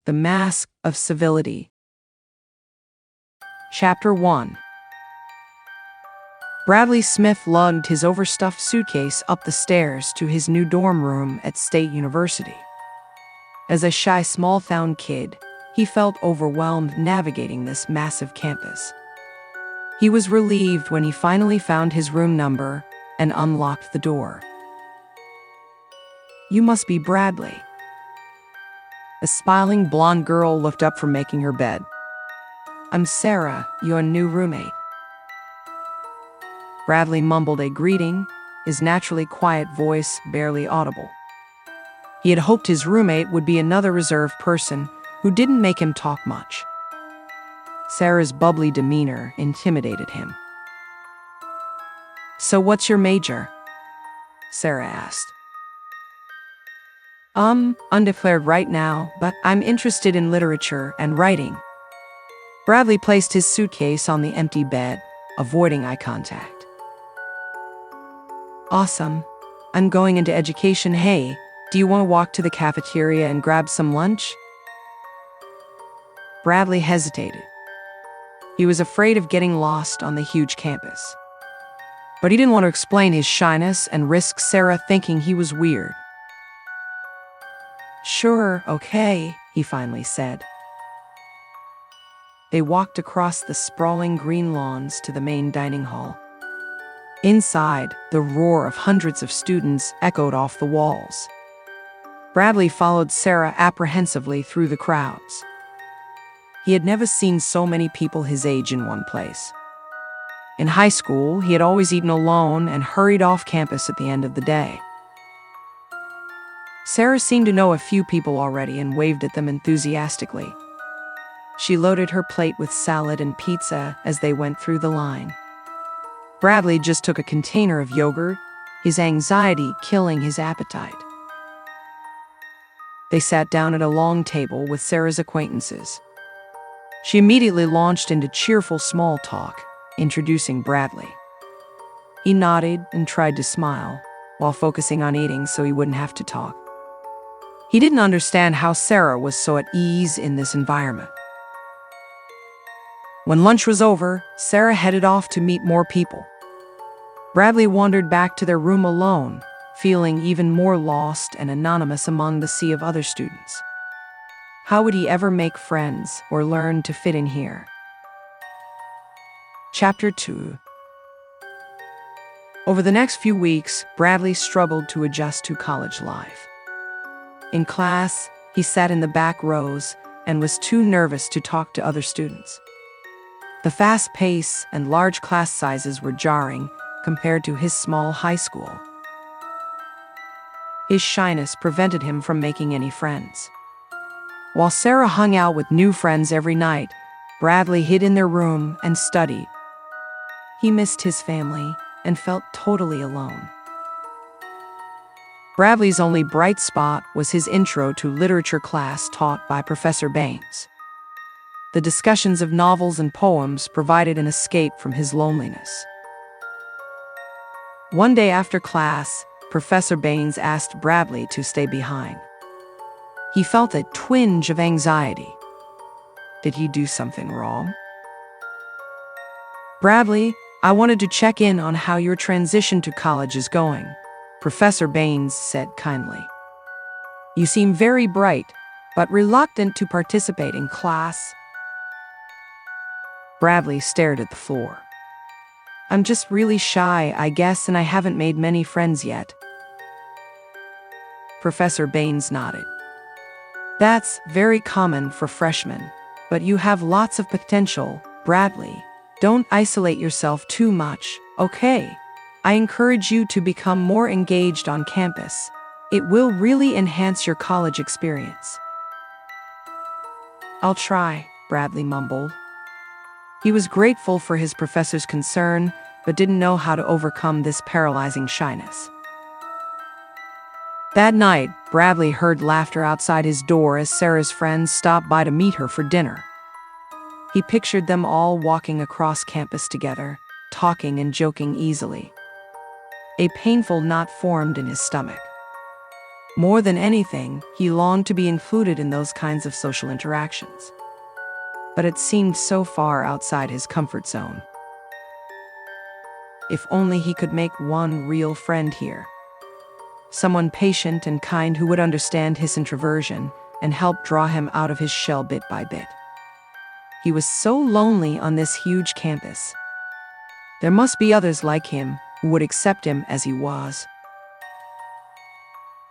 The Mask of Civility. Chapter 1. Bradley Smith lugged his overstuffed suitcase up the stairs to his new dorm room at State University. As a shy, small-town kid, he felt overwhelmed navigating this massive campus. He was relieved when he finally found his room number and unlocked the door. "You must be Bradley." A smiling blonde girl looked up from making her bed. "I'm Sarah, your new roommate." Bradley mumbled a greeting, his naturally quiet voice barely audible. He had hoped his roommate would be another reserved person who didn't make him talk much. Sarah's bubbly demeanor intimidated him. "So what's your major?" Sarah asked. Undeclared right now, but I'm interested in literature and writing." Bradley placed his suitcase on the empty bed, avoiding eye contact. "Awesome. I'm going into education. Hey, do you want to walk to the cafeteria and grab some lunch?" Bradley hesitated. He was afraid of getting lost on the huge campus. But he didn't want to explain his shyness and risk Sarah thinking he was weird. "Sure, okay," he finally said. They walked across the sprawling green lawns to the main dining hall. Inside, the roar of hundreds of students echoed off the walls. Bradley followed Sarah apprehensively through the crowds. He had never seen so many people his age in one place. In high school, he had always eaten alone and hurried off campus at the end of the day. Sarah seemed to know a few people already and waved at them enthusiastically. She loaded her plate with salad and pizza as they went through the line. Bradley just took a container of yogurt, his anxiety killing his appetite. They sat down at a long table with Sarah's acquaintances. She immediately launched into cheerful small talk, introducing Bradley. He nodded and tried to smile, while focusing on eating so he wouldn't have to talk. He didn't understand how Sarah was so at ease in this environment. When lunch was over, Sarah headed off to meet more people. Bradley wandered back to their room alone, feeling even more lost and anonymous among the sea of other students. How would he ever make friends or learn to fit in here? Chapter 2. Over the next few weeks, Bradley struggled to adjust to college life. In class, he sat in the back rows and was too nervous to talk to other students. The fast pace and large class sizes were jarring compared to his small high school. His shyness prevented him from making any friends. While Sarah hung out with new friends every night, Bradley hid in their room and studied. He missed his family and felt totally alone. Bradley's only bright spot was his intro to literature class taught by Professor Baines. The discussions of novels and poems provided an escape from his loneliness. One day after class, Professor Baines asked Bradley to stay behind. He felt a twinge of anxiety. Did he do something wrong? "Bradley, I wanted to check in on how your transition to college is going," Professor Baines said kindly. "You seem very bright, but reluctant to participate in class." Bradley stared at the floor. "I'm just really shy, I guess, and I haven't made many friends yet." Professor Baines nodded. "That's very common for freshmen, but you have lots of potential, Bradley. Don't isolate yourself too much, okay? I encourage you to become more engaged on campus. It will really enhance your college experience." "I'll try," Bradley mumbled. He was grateful for his professor's concern, but didn't know how to overcome this paralyzing shyness. That night, Bradley heard laughter outside his door as Sarah's friends stopped by to meet her for dinner. He pictured them all walking across campus together, talking and joking easily. A painful knot formed in his stomach. More than anything, he longed to be included in those kinds of social interactions. But it seemed so far outside his comfort zone. If only he could make one real friend here. Someone patient and kind who would understand his introversion and help draw him out of his shell bit by bit. He was so lonely on this huge campus. There must be others like him who would accept him as he was.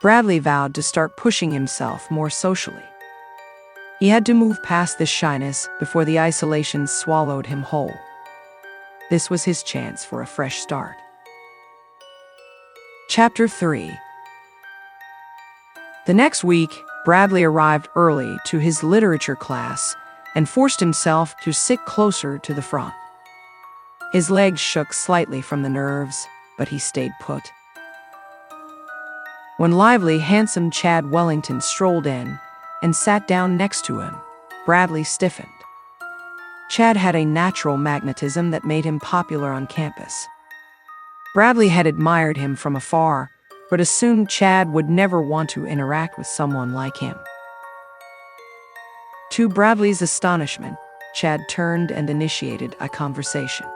Bradley vowed to start pushing himself more socially. He had to move past this shyness before the isolation swallowed him whole. This was his chance for a fresh start. Chapter 3. The next week, Bradley arrived early to his literature class and forced himself to sit closer to the front. His legs shook slightly from the nerves, but he stayed put. When lively, handsome Chad Wellington strolled in and sat down next to him, Bradley stiffened. Chad had a natural magnetism that made him popular on campus. Bradley had admired him from afar, but assumed Chad would never want to interact with someone like him. To Bradley's astonishment, Chad turned and initiated a conversation.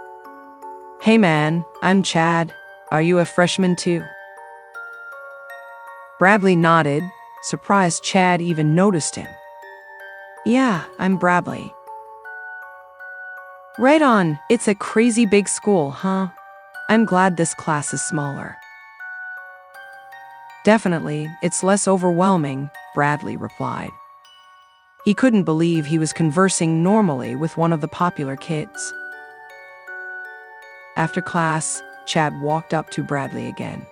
"Hey man, I'm Chad. Are you a freshman too?" Bradley nodded, surprised Chad even noticed him. "Yeah, I'm Bradley." "Right on, it's a crazy big school, huh? I'm glad this class is smaller." "Definitely, it's less overwhelming," Bradley replied. He couldn't believe he was conversing normally with one of the popular kids. After class, Chad walked up to Bradley again.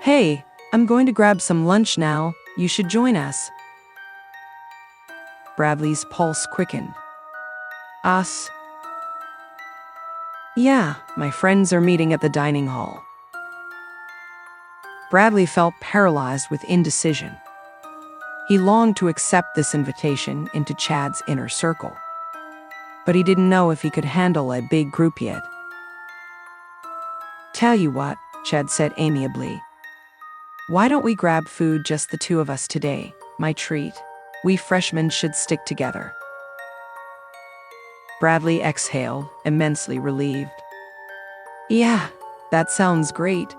"Hey, I'm going to grab some lunch now. You should join us." Bradley's pulse quickened. "Us?" "Yeah, my friends are meeting at the dining hall." Bradley felt paralyzed with indecision. He longed to accept this invitation into Chad's inner circle, but he didn't know if he could handle a big group yet. "Tell you what," Chad said amiably. "Why don't we grab food, just the two of us today? My treat. We freshmen should stick together." Bradley exhaled, immensely relieved. "Yeah, that sounds great."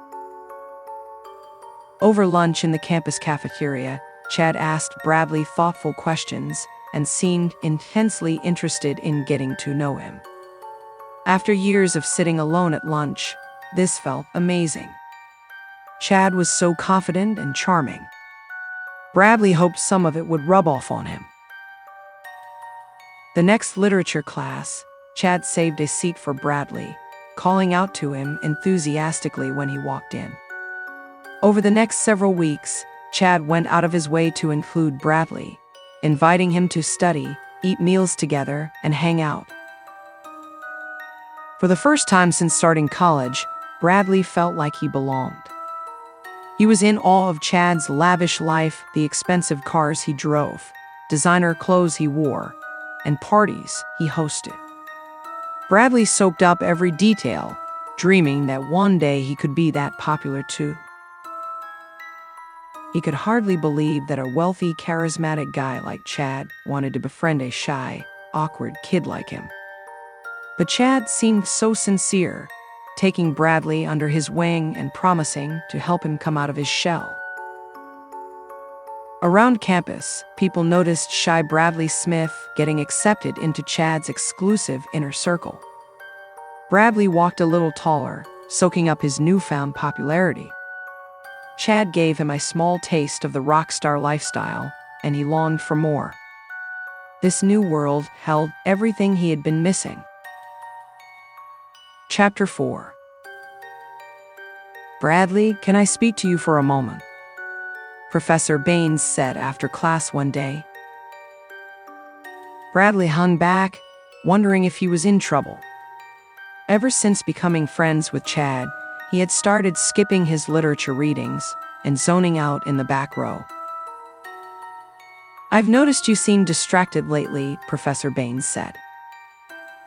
Over lunch in the campus cafeteria, Chad asked Bradley thoughtful questions and seemed intensely interested in getting to know him. After years of sitting alone at lunch, this felt amazing. Chad was so confident and charming. Bradley hoped some of it would rub off on him. The next literature class, Chad saved a seat for Bradley, calling out to him enthusiastically when he walked in. Over the next several weeks, Chad went out of his way to include Bradley, inviting him to study, eat meals together, and hang out. For the first time since starting college, Bradley felt like he belonged. He was in awe of Chad's lavish life, the expensive cars he drove, designer clothes he wore, and parties he hosted. Bradley soaked up every detail, dreaming that one day he could be that popular too. He could hardly believe that a wealthy, charismatic guy like Chad wanted to befriend a shy, awkward kid like him. But Chad seemed so sincere, taking Bradley under his wing and promising to help him come out of his shell. Around campus, people noticed shy Bradley Smith getting accepted into Chad's exclusive inner circle. Bradley walked a little taller, soaking up his newfound popularity. Chad gave him a small taste of the rock star lifestyle, and he longed for more. This new world held everything he had been missing. Chapter 4. "Bradley, can I speak to you for a moment?" Professor Baines said after class one day. Bradley hung back, wondering if he was in trouble. Ever since becoming friends with Chad, he had started skipping his literature readings and zoning out in the back row. "I've noticed you seem distracted lately," Professor Baines said.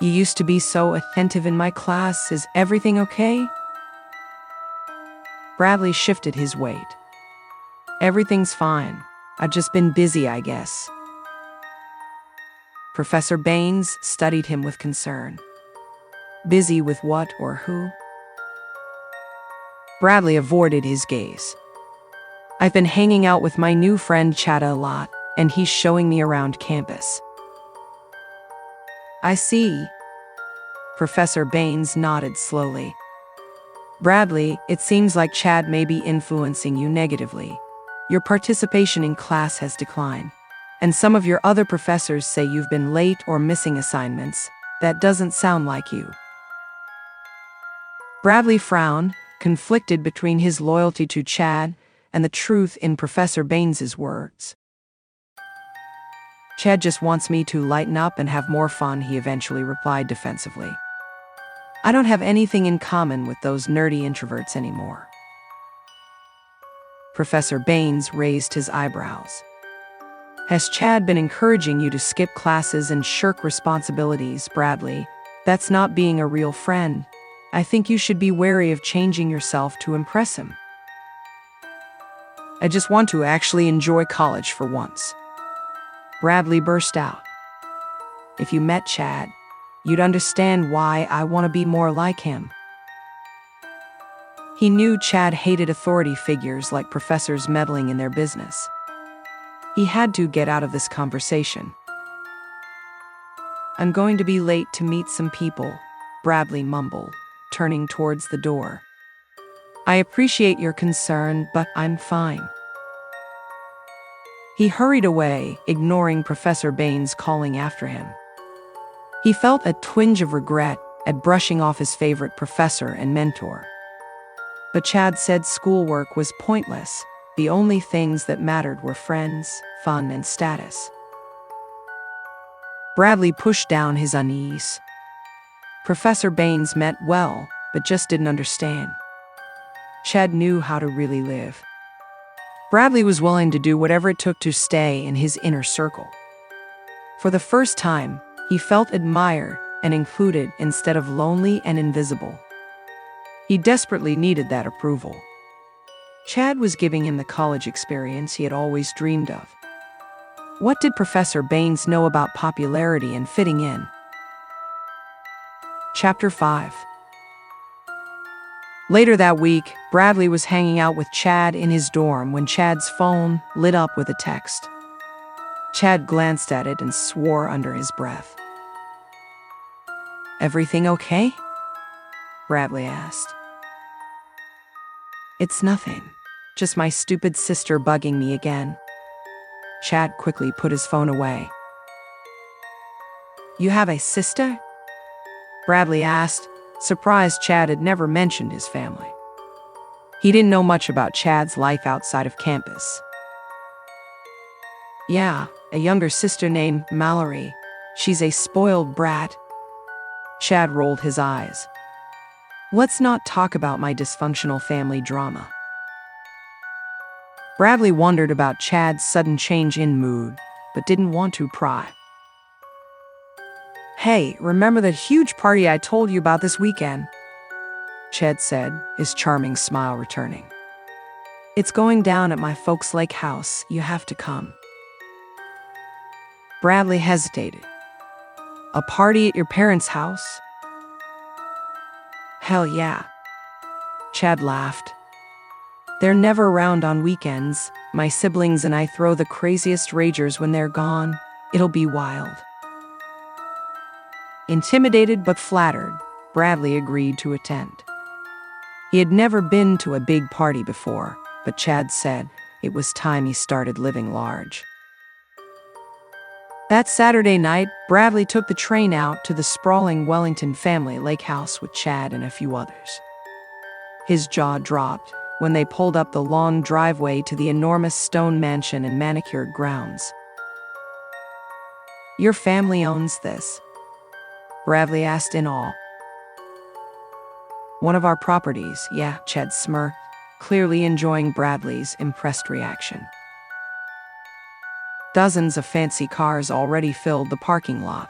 "You used to be so attentive in my class. Is everything okay?" Bradley shifted his weight. Everything's fine. I've just been busy, I guess. Professor Baines studied him with concern. Busy with what or who? Bradley avoided his gaze. I've been hanging out with my new friend Chad a lot, and he's showing me around campus. I see. Professor Baines nodded slowly. Bradley, it seems like Chad may be influencing you negatively. Your participation in class has declined, and some of your other professors say you've been late or missing assignments. That doesn't sound like you. Bradley frowned, conflicted between his loyalty to Chad and the truth in Professor Baines's words. Chad just wants me to lighten up and have more fun, he eventually replied defensively. I don't have anything in common with those nerdy introverts anymore. Professor Baines raised his eyebrows. Has Chad been encouraging you to skip classes and shirk responsibilities, Bradley? That's not being a real friend. I think you should be wary of changing yourself to impress him. I just want to actually enjoy college for once. Bradley burst out. If you met Chad, you'd understand why I want to be more like him. He knew Chad hated authority figures like professors meddling in their business. He had to get out of this conversation. I'm going to be late to meet some people, Bradley mumbled, turning towards the door. I appreciate your concern, but I'm fine. He hurried away, ignoring Professor Baines calling after him. He felt a twinge of regret at brushing off his favorite professor and mentor. But Chad said schoolwork was pointless. The only things that mattered were friends, fun, and status. Bradley pushed down his unease. Professor Baines meant well, but just didn't understand. Chad knew how to really live. Bradley was willing to do whatever it took to stay in his inner circle. For the first time, he felt admired and included instead of lonely and invisible. He desperately needed that approval. Chad was giving him the college experience he had always dreamed of. What did Professor Baines know about popularity and fitting in? Chapter 5. Later that week, Bradley was hanging out with Chad in his dorm when Chad's phone lit up with a text. Chad glanced at it and swore under his breath. Everything okay? Bradley asked. It's nothing. Just my stupid sister bugging me again. Chad quickly put his phone away. You have a sister? Bradley asked, surprised Chad had never mentioned his family. He didn't know much about Chad's life outside of campus. Yeah, a younger sister named Mallory. She's a spoiled brat. Chad rolled his eyes. Let's not talk about my dysfunctional family drama. Bradley wondered about Chad's sudden change in mood, but didn't want to pry. Hey, remember that huge party I told you about this weekend? Chad said, his charming smile returning. It's going down at my folks' lake house. You have to come. Bradley hesitated. A party at your parents' house? Hell yeah. Chad laughed. They're never around on weekends. My siblings and I throw the craziest ragers when they're gone. It'll be wild. Intimidated but flattered, Bradley agreed to attend. He had never been to a big party before, but Chad said it was time he started living large. That Saturday night, Bradley took the train out to the sprawling Wellington family lake house with Chad and a few others. His jaw dropped when they pulled up the long driveway to the enormous stone mansion and manicured grounds. Your family owns this? Bradley asked in awe. One of our properties, yeah, Chad smirked, clearly enjoying Bradley's impressed reaction. Dozens of fancy cars already filled the parking lot.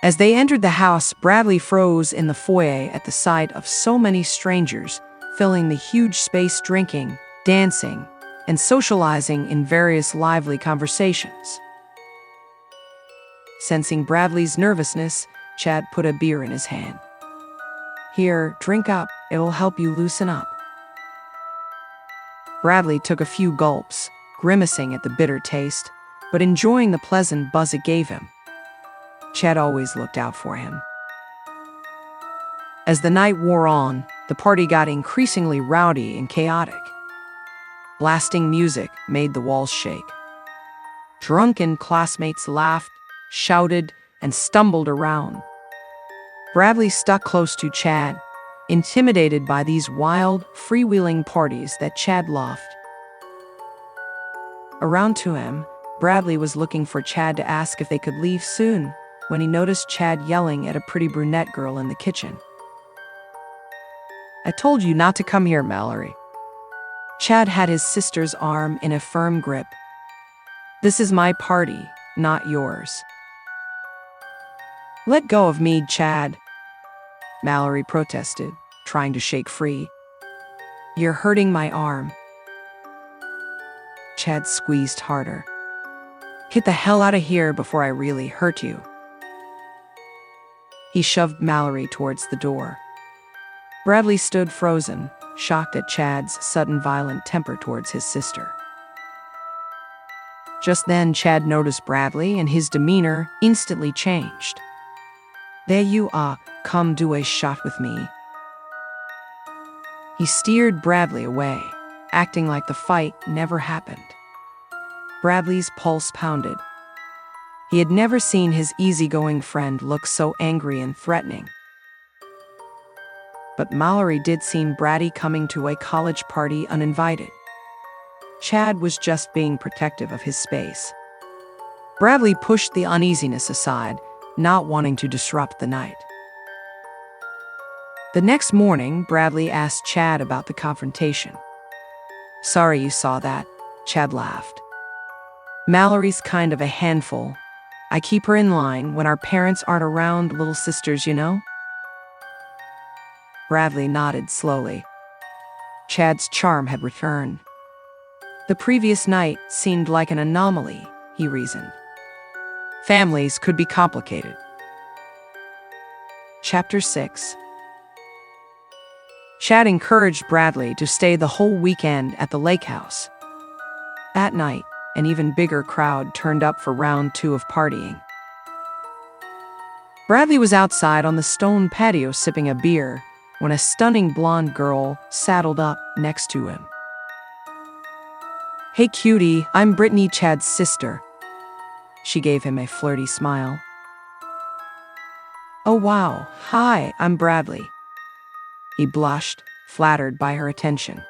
As they entered the house, Bradley froze in the foyer at the sight of so many strangers filling the huge space drinking, dancing, and socializing in various lively conversations. Sensing Bradley's nervousness, Chad put a beer in his hand. "Here, drink up. It'll help you loosen up." Bradley took a few gulps, grimacing at the bitter taste, but enjoying the pleasant buzz it gave him. Chad always looked out for him. As the night wore on, the party got increasingly rowdy and chaotic. Blasting music made the walls shake. Drunken classmates laughed, shouted, and stumbled around. Bradley stuck close to Chad, intimidated by these wild, freewheeling parties that Chad loved. Around 2 a.m., Bradley was looking for Chad to ask if they could leave soon when he noticed Chad yelling at a pretty brunette girl in the kitchen. "I told you not to come here, Mallory." Chad had his sister's arm in a firm grip. "This is my party, not yours." "Let go of me, Chad," Mallory protested, trying to shake free. "You're hurting my arm." Chad squeezed harder. "Get the hell out of here before I really hurt you." He shoved Mallory towards the door. Bradley stood frozen, shocked at Chad's sudden violent temper towards his sister. Just then, Chad noticed Bradley, and his demeanor instantly changed. "There you are, come do a shot with me." He steered Bradley away, acting like the fight never happened. Bradley's pulse pounded. He had never seen his easygoing friend look so angry and threatening. But Mallory did seem bratty coming to a college party uninvited. Chad was just being protective of his space. Bradley pushed the uneasiness aside, not wanting to disrupt the night. The next morning, Bradley asked Chad about the confrontation. "Sorry you saw that," Chad laughed. "Mallory's kind of a handful. I keep her in line when our parents aren't around, little sisters, you know?" Bradley nodded slowly. Chad's charm had returned. The previous night seemed like an anomaly, he reasoned. Families could be complicated. Chapter 6. Chad encouraged Bradley to stay the whole weekend at the lake house. That night, an even bigger crowd turned up for round 2 of partying. Bradley was outside on the stone patio sipping a beer when a stunning blonde girl saddled up next to him. "Hey cutie, I'm Brittany, Chad's sister." She gave him a flirty smile. "Oh wow, hi, I'm Bradley." He blushed, flattered by her attention.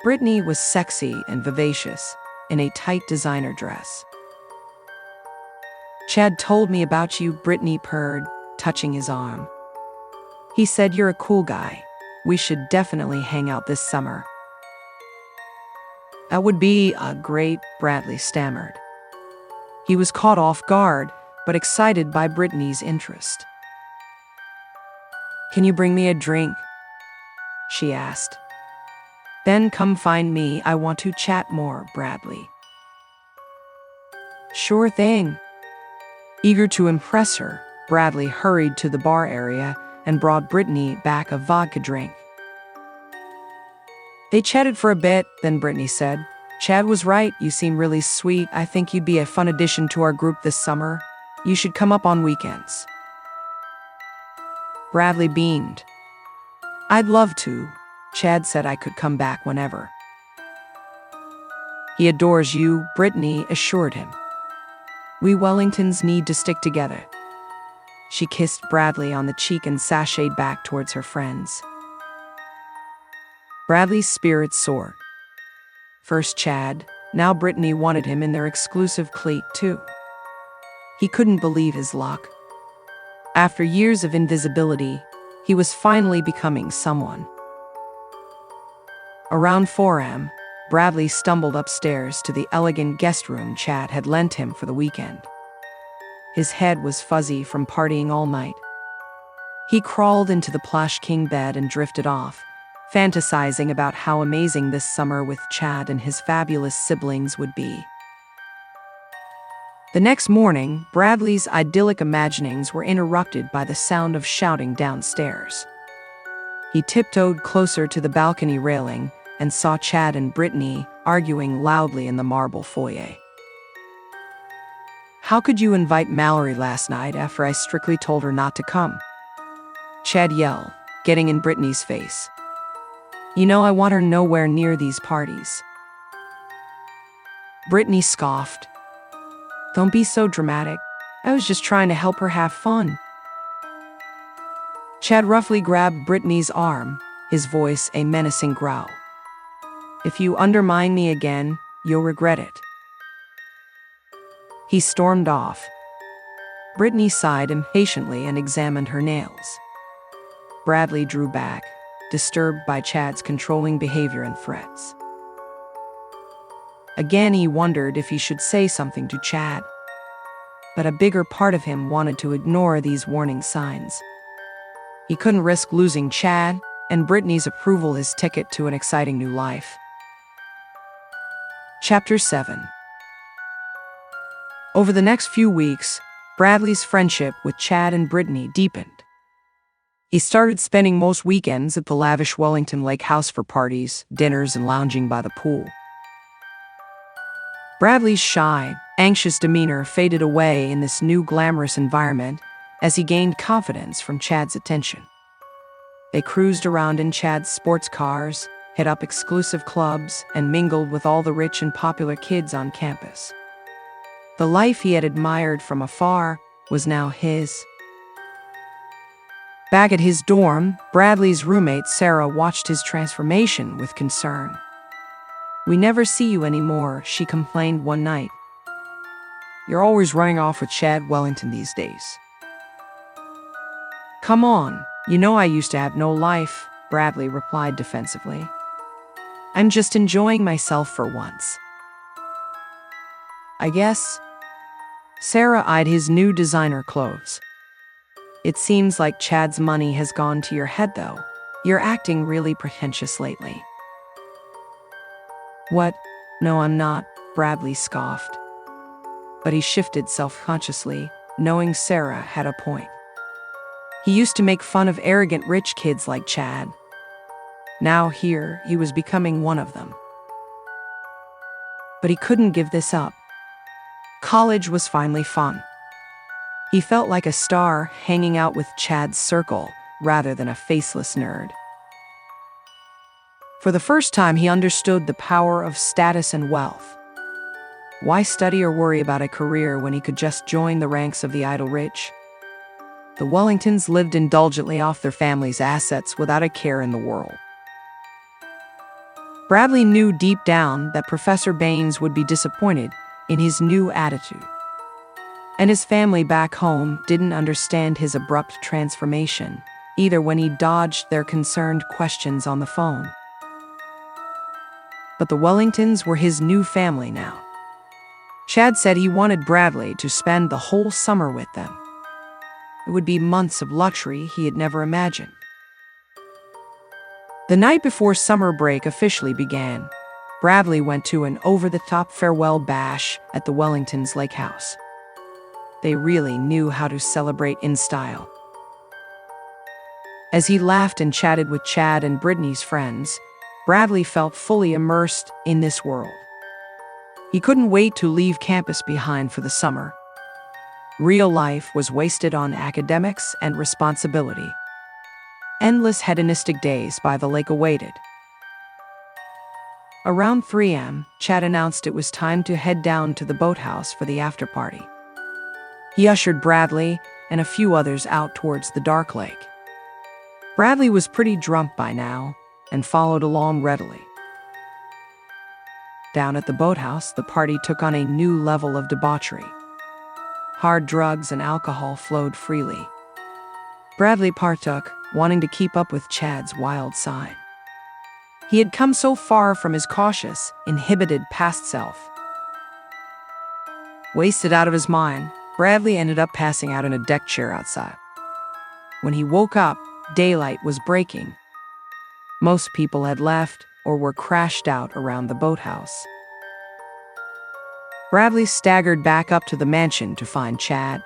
Brittany was sexy and vivacious, in a tight designer dress. "Chad told me about you," Brittany purred, touching his arm. "He said you're a cool guy. We should definitely hang out this summer." "That would be great," Bradley stammered. He was caught off guard, but excited by Brittany's interest. "Can you bring me a drink?" she asked. "Then come find me. I want to chat more, Bradley." "Sure thing." Eager to impress her, Bradley hurried to the bar area and brought Brittany back a vodka drink. They chatted for a bit, then Brittany said, "Chad was right, you seem really sweet. I think you'd be a fun addition to our group this summer. You should come up on weekends." Bradley beamed. "I'd love to. Chad said I could come back whenever." "He adores you," Brittany assured him. "We Wellingtons need to stick together." She kissed Bradley on the cheek and sashayed back towards her friends. Bradley's spirits soared. First Chad, now Brittany wanted him in their exclusive clique too. He couldn't believe his luck. After years of invisibility, he was finally becoming someone. Around 4 a.m., Bradley stumbled upstairs to the elegant guest room Chad had lent him for the weekend. His head was fuzzy from partying all night. He crawled into the plush king bed and drifted off, fantasizing about how amazing this summer with Chad and his fabulous siblings would be. The next morning, Bradley's idyllic imaginings were interrupted by the sound of shouting downstairs. He tiptoed closer to the balcony railing and saw Chad and Brittany arguing loudly in the marble foyer. "How could you invite Mallory last night after I strictly told her not to come?" Chad yelled, getting in Brittany's face. "You know I want her nowhere near these parties." Brittany scoffed. "Don't be so dramatic. I was just trying to help her have fun." Chad roughly grabbed Brittany's arm, his voice a menacing growl. "If you undermine me again, you'll regret it." He stormed off. Brittany sighed impatiently and examined her nails. Bradley drew back, disturbed by Chad's controlling behavior and threats. Again, he wondered if he should say something to Chad. But a bigger part of him wanted to ignore these warning signs. He couldn't risk losing Chad and Brittany's approval his ticket to an exciting new life. Chapter 7. Over the next few weeks, Bradley's friendship with Chad and Brittany deepened. He started spending most weekends at the lavish Wellington Lake house for parties, dinners, and lounging by the pool. Bradley's shy, anxious demeanor faded away in this new glamorous environment as he gained confidence from Chad's attention. They cruised around in Chad's sports cars, hit up exclusive clubs, and mingled with all the rich and popular kids on campus. The life he had admired from afar was now his. Back at his dorm, Bradley's roommate Sarah watched his transformation with concern. "We never see you anymore," she complained one night. "You're always running off with Chad Wellington these days." "Come on, you know I used to have no life," Bradley replied defensively. "I'm just enjoying myself for once." "I guess." Sarah eyed his new designer clothes. "It seems like Chad's money has gone to your head, though. You're acting really pretentious lately." "What? No, I'm not," Bradley scoffed. But he shifted self-consciously, knowing Sarah had a point. He used to make fun of arrogant rich kids like Chad. Now here, he was becoming one of them. But he couldn't give this up. College was finally fun. He felt like a star hanging out with Chad's circle rather than a faceless nerd. For the first time, he understood the power of status and wealth. Why study or worry about a career when he could just join the ranks of the idle rich? The Wellingtons lived indulgently off their family's assets without a care in the world. Bradley knew deep down that Professor Baines would be disappointed in his new attitude. And his family back home didn't understand his abrupt transformation, either when he dodged their concerned questions on the phone. But the Wellingtons were his new family now. Chad said he wanted Bradley to spend the whole summer with them. It would be months of luxury he had never imagined. The night before summer break officially began, Bradley went to an over-the-top farewell bash at the Wellingtons' lake house. They really knew how to celebrate in style. As he laughed and chatted with Chad and Brittany's friends, Bradley felt fully immersed in this world. He couldn't wait to leave campus behind for the summer. Real life was wasted on academics and responsibility. Endless hedonistic days by the lake awaited. Around 3 a.m., Chad announced it was time to head down to the boathouse for the after-party. He ushered Bradley and a few others out towards the dark lake. Bradley was pretty drunk by now and followed along readily. Down at the boathouse, the party took on a new level of debauchery. Hard drugs and alcohol flowed freely. Bradley partook, wanting to keep up with Chad's wild side. He had come so far from his cautious, inhibited past self. Wasted out of his mind, Bradley ended up passing out in a deck chair outside. When he woke up, daylight was breaking. Most people had left or were crashed out around the boathouse. Bradley staggered back up to the mansion to find Chad.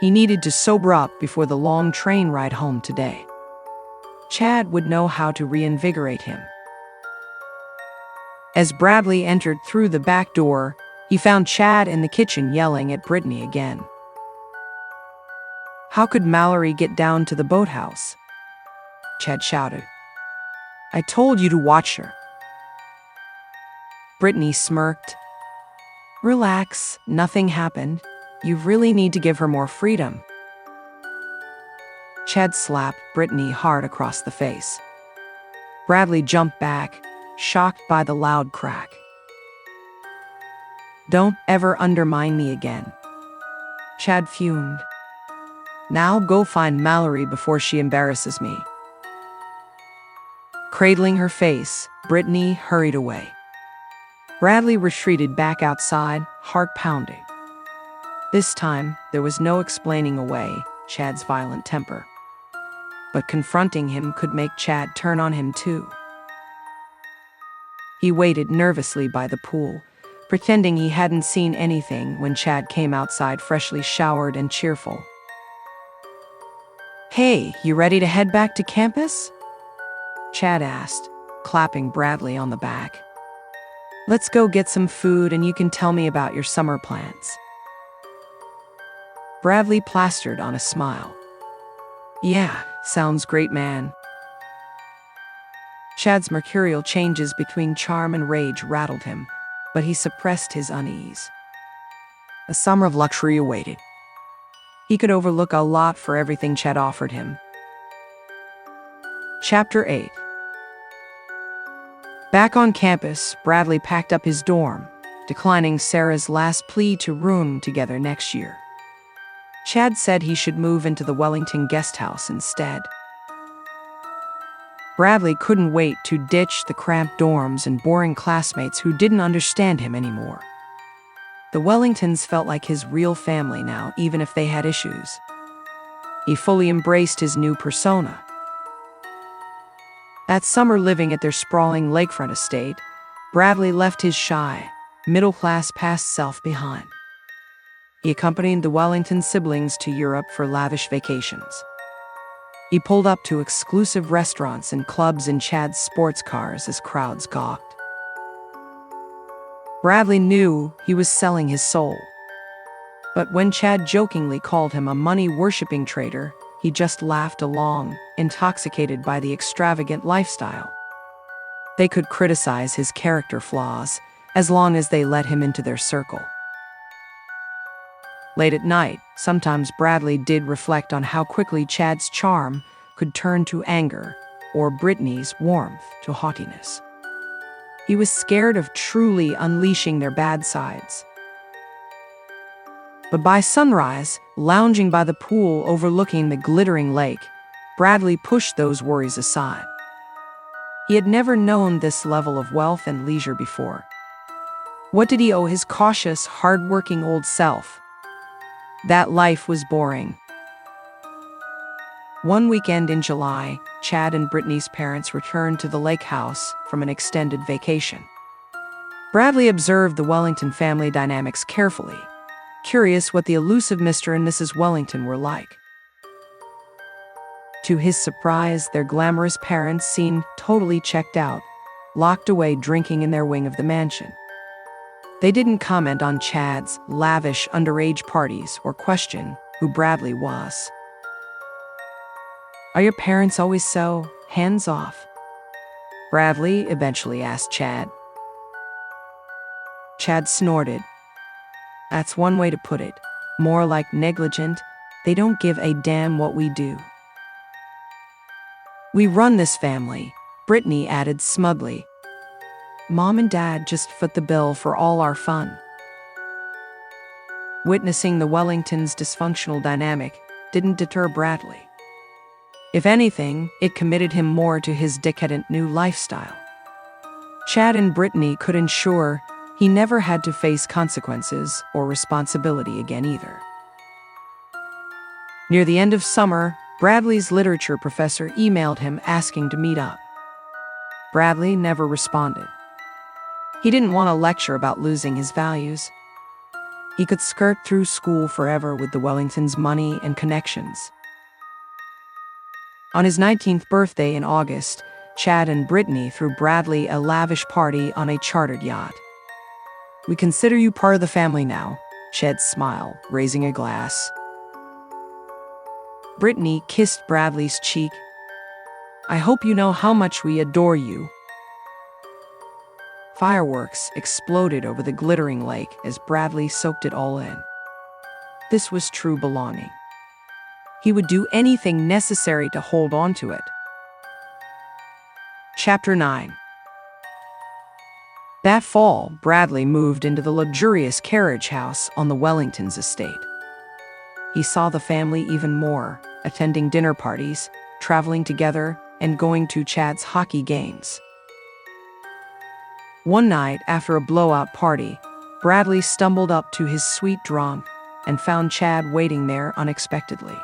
He needed to sober up before the long train ride home today. Chad would know how to reinvigorate him. As Bradley entered through the back door, he found Chad in the kitchen yelling at Brittany again. "How could Mallory get down to the boathouse?" Chad shouted. "I told you to watch her." Brittany smirked. "Relax, nothing happened. You really need to give her more freedom." Chad slapped Brittany hard across the face. Bradley jumped back, shocked by the loud crack. "Don't ever undermine me again." Chad fumed. "Now go find Mallory before she embarrasses me." Cradling her face, Brittany hurried away. Bradley retreated back outside, heart pounding. This time, there was no explaining away Chad's violent temper. But confronting him could make Chad turn on him too. He waited nervously by the pool, pretending he hadn't seen anything when Chad came outside freshly showered and cheerful. "Hey, you ready to head back to campus?" Chad asked, clapping Bradley on the back. "Let's go get some food and you can tell me about your summer plans." Bradley plastered on a smile. "Yeah, sounds great, man." Chad's mercurial changes between charm and rage rattled him, but he suppressed his unease. A summer of luxury awaited. He could overlook a lot for everything Chad offered him. Chapter 8. Back on campus, Bradley packed up his dorm, declining Sarah's last plea to room together next year. Chad said he should move into the Wellington guest house instead. Bradley couldn't wait to ditch the cramped dorms and boring classmates who didn't understand him anymore. The Wellingtons felt like his real family now, even if they had issues. He fully embraced his new persona. That summer living at their sprawling lakefront estate, Bradley left his shy, middle-class past self behind. He accompanied the Wellington siblings to Europe for lavish vacations. He pulled up to exclusive restaurants and clubs in Chad's sports cars as crowds gawked. Bradley knew he was selling his soul. But when Chad jokingly called him a money-worshipping traitor, he just laughed along, intoxicated by the extravagant lifestyle. They could criticize his character flaws, as long as they let him into their circle. Late at night, sometimes Bradley did reflect on how quickly Chad's charm could turn to anger, or Brittany's warmth to haughtiness. He was scared of truly unleashing their bad sides. But by sunrise, lounging by the pool overlooking the glittering lake, Bradley pushed those worries aside. He had never known this level of wealth and leisure before. What did he owe his cautious, hard-working old self? That life was boring. One weekend in July, Chad and Brittany's parents returned to the lake house from an extended vacation. Bradley observed the Wellington family dynamics carefully, curious what the elusive Mr. and Mrs. Wellington were like. To his surprise, their glamorous parents seemed totally checked out, locked away drinking in their wing of the mansion. They didn't comment on Chad's lavish underage parties or question who Bradley was. "Are your parents always so hands-off?" Bradley eventually asked Chad. Chad snorted. "That's one way to put it. More like negligent. They don't give a damn what we do." "We run this family," Brittany added smugly. "Mom and Dad just foot the bill for all our fun." Witnessing the Wellingtons' dysfunctional dynamic didn't deter Bradley. If anything, it committed him more to his decadent new lifestyle. Chad and Brittany could ensure he never had to face consequences or responsibility again either. Near the end of summer, Bradley's literature professor emailed him asking to meet up. Bradley never responded. He didn't want to lecture about losing his values. He could skirt through school forever with the Wellingtons' money and connections. On his 19th birthday in August, Chad and Brittany threw Bradley a lavish party on a chartered yacht. "We consider you part of the family now," Chad smiled, raising a glass. Brittany kissed Bradley's cheek. "I hope you know how much we adore you." Fireworks exploded over the glittering lake as Bradley soaked it all in. This was true belonging. He would do anything necessary to hold on to it. Chapter 9. That fall, Bradley moved into the luxurious carriage house on the Wellingtons' estate. He saw the family even more, attending dinner parties, traveling together, and going to Chad's hockey games. One night, after a blowout party, Bradley stumbled up to his suite drunk and found Chad waiting there unexpectedly.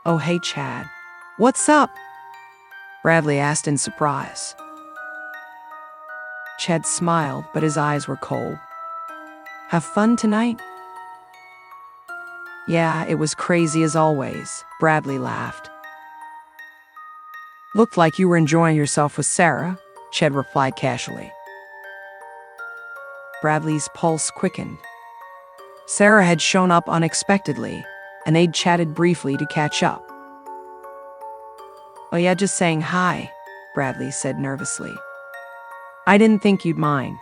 "Oh, hey, Chad. What's up?" Bradley asked in surprise. Chad smiled, but his eyes were cold. "Have fun tonight?" "Yeah, it was crazy as always," Bradley laughed. "Looked like you were enjoying yourself with Sarah," Chad replied casually. Bradley's pulse quickened. Sarah had shown up unexpectedly, and they'd chatted briefly to catch up. "Oh yeah, just saying hi," Bradley said nervously. "I didn't think you'd mind."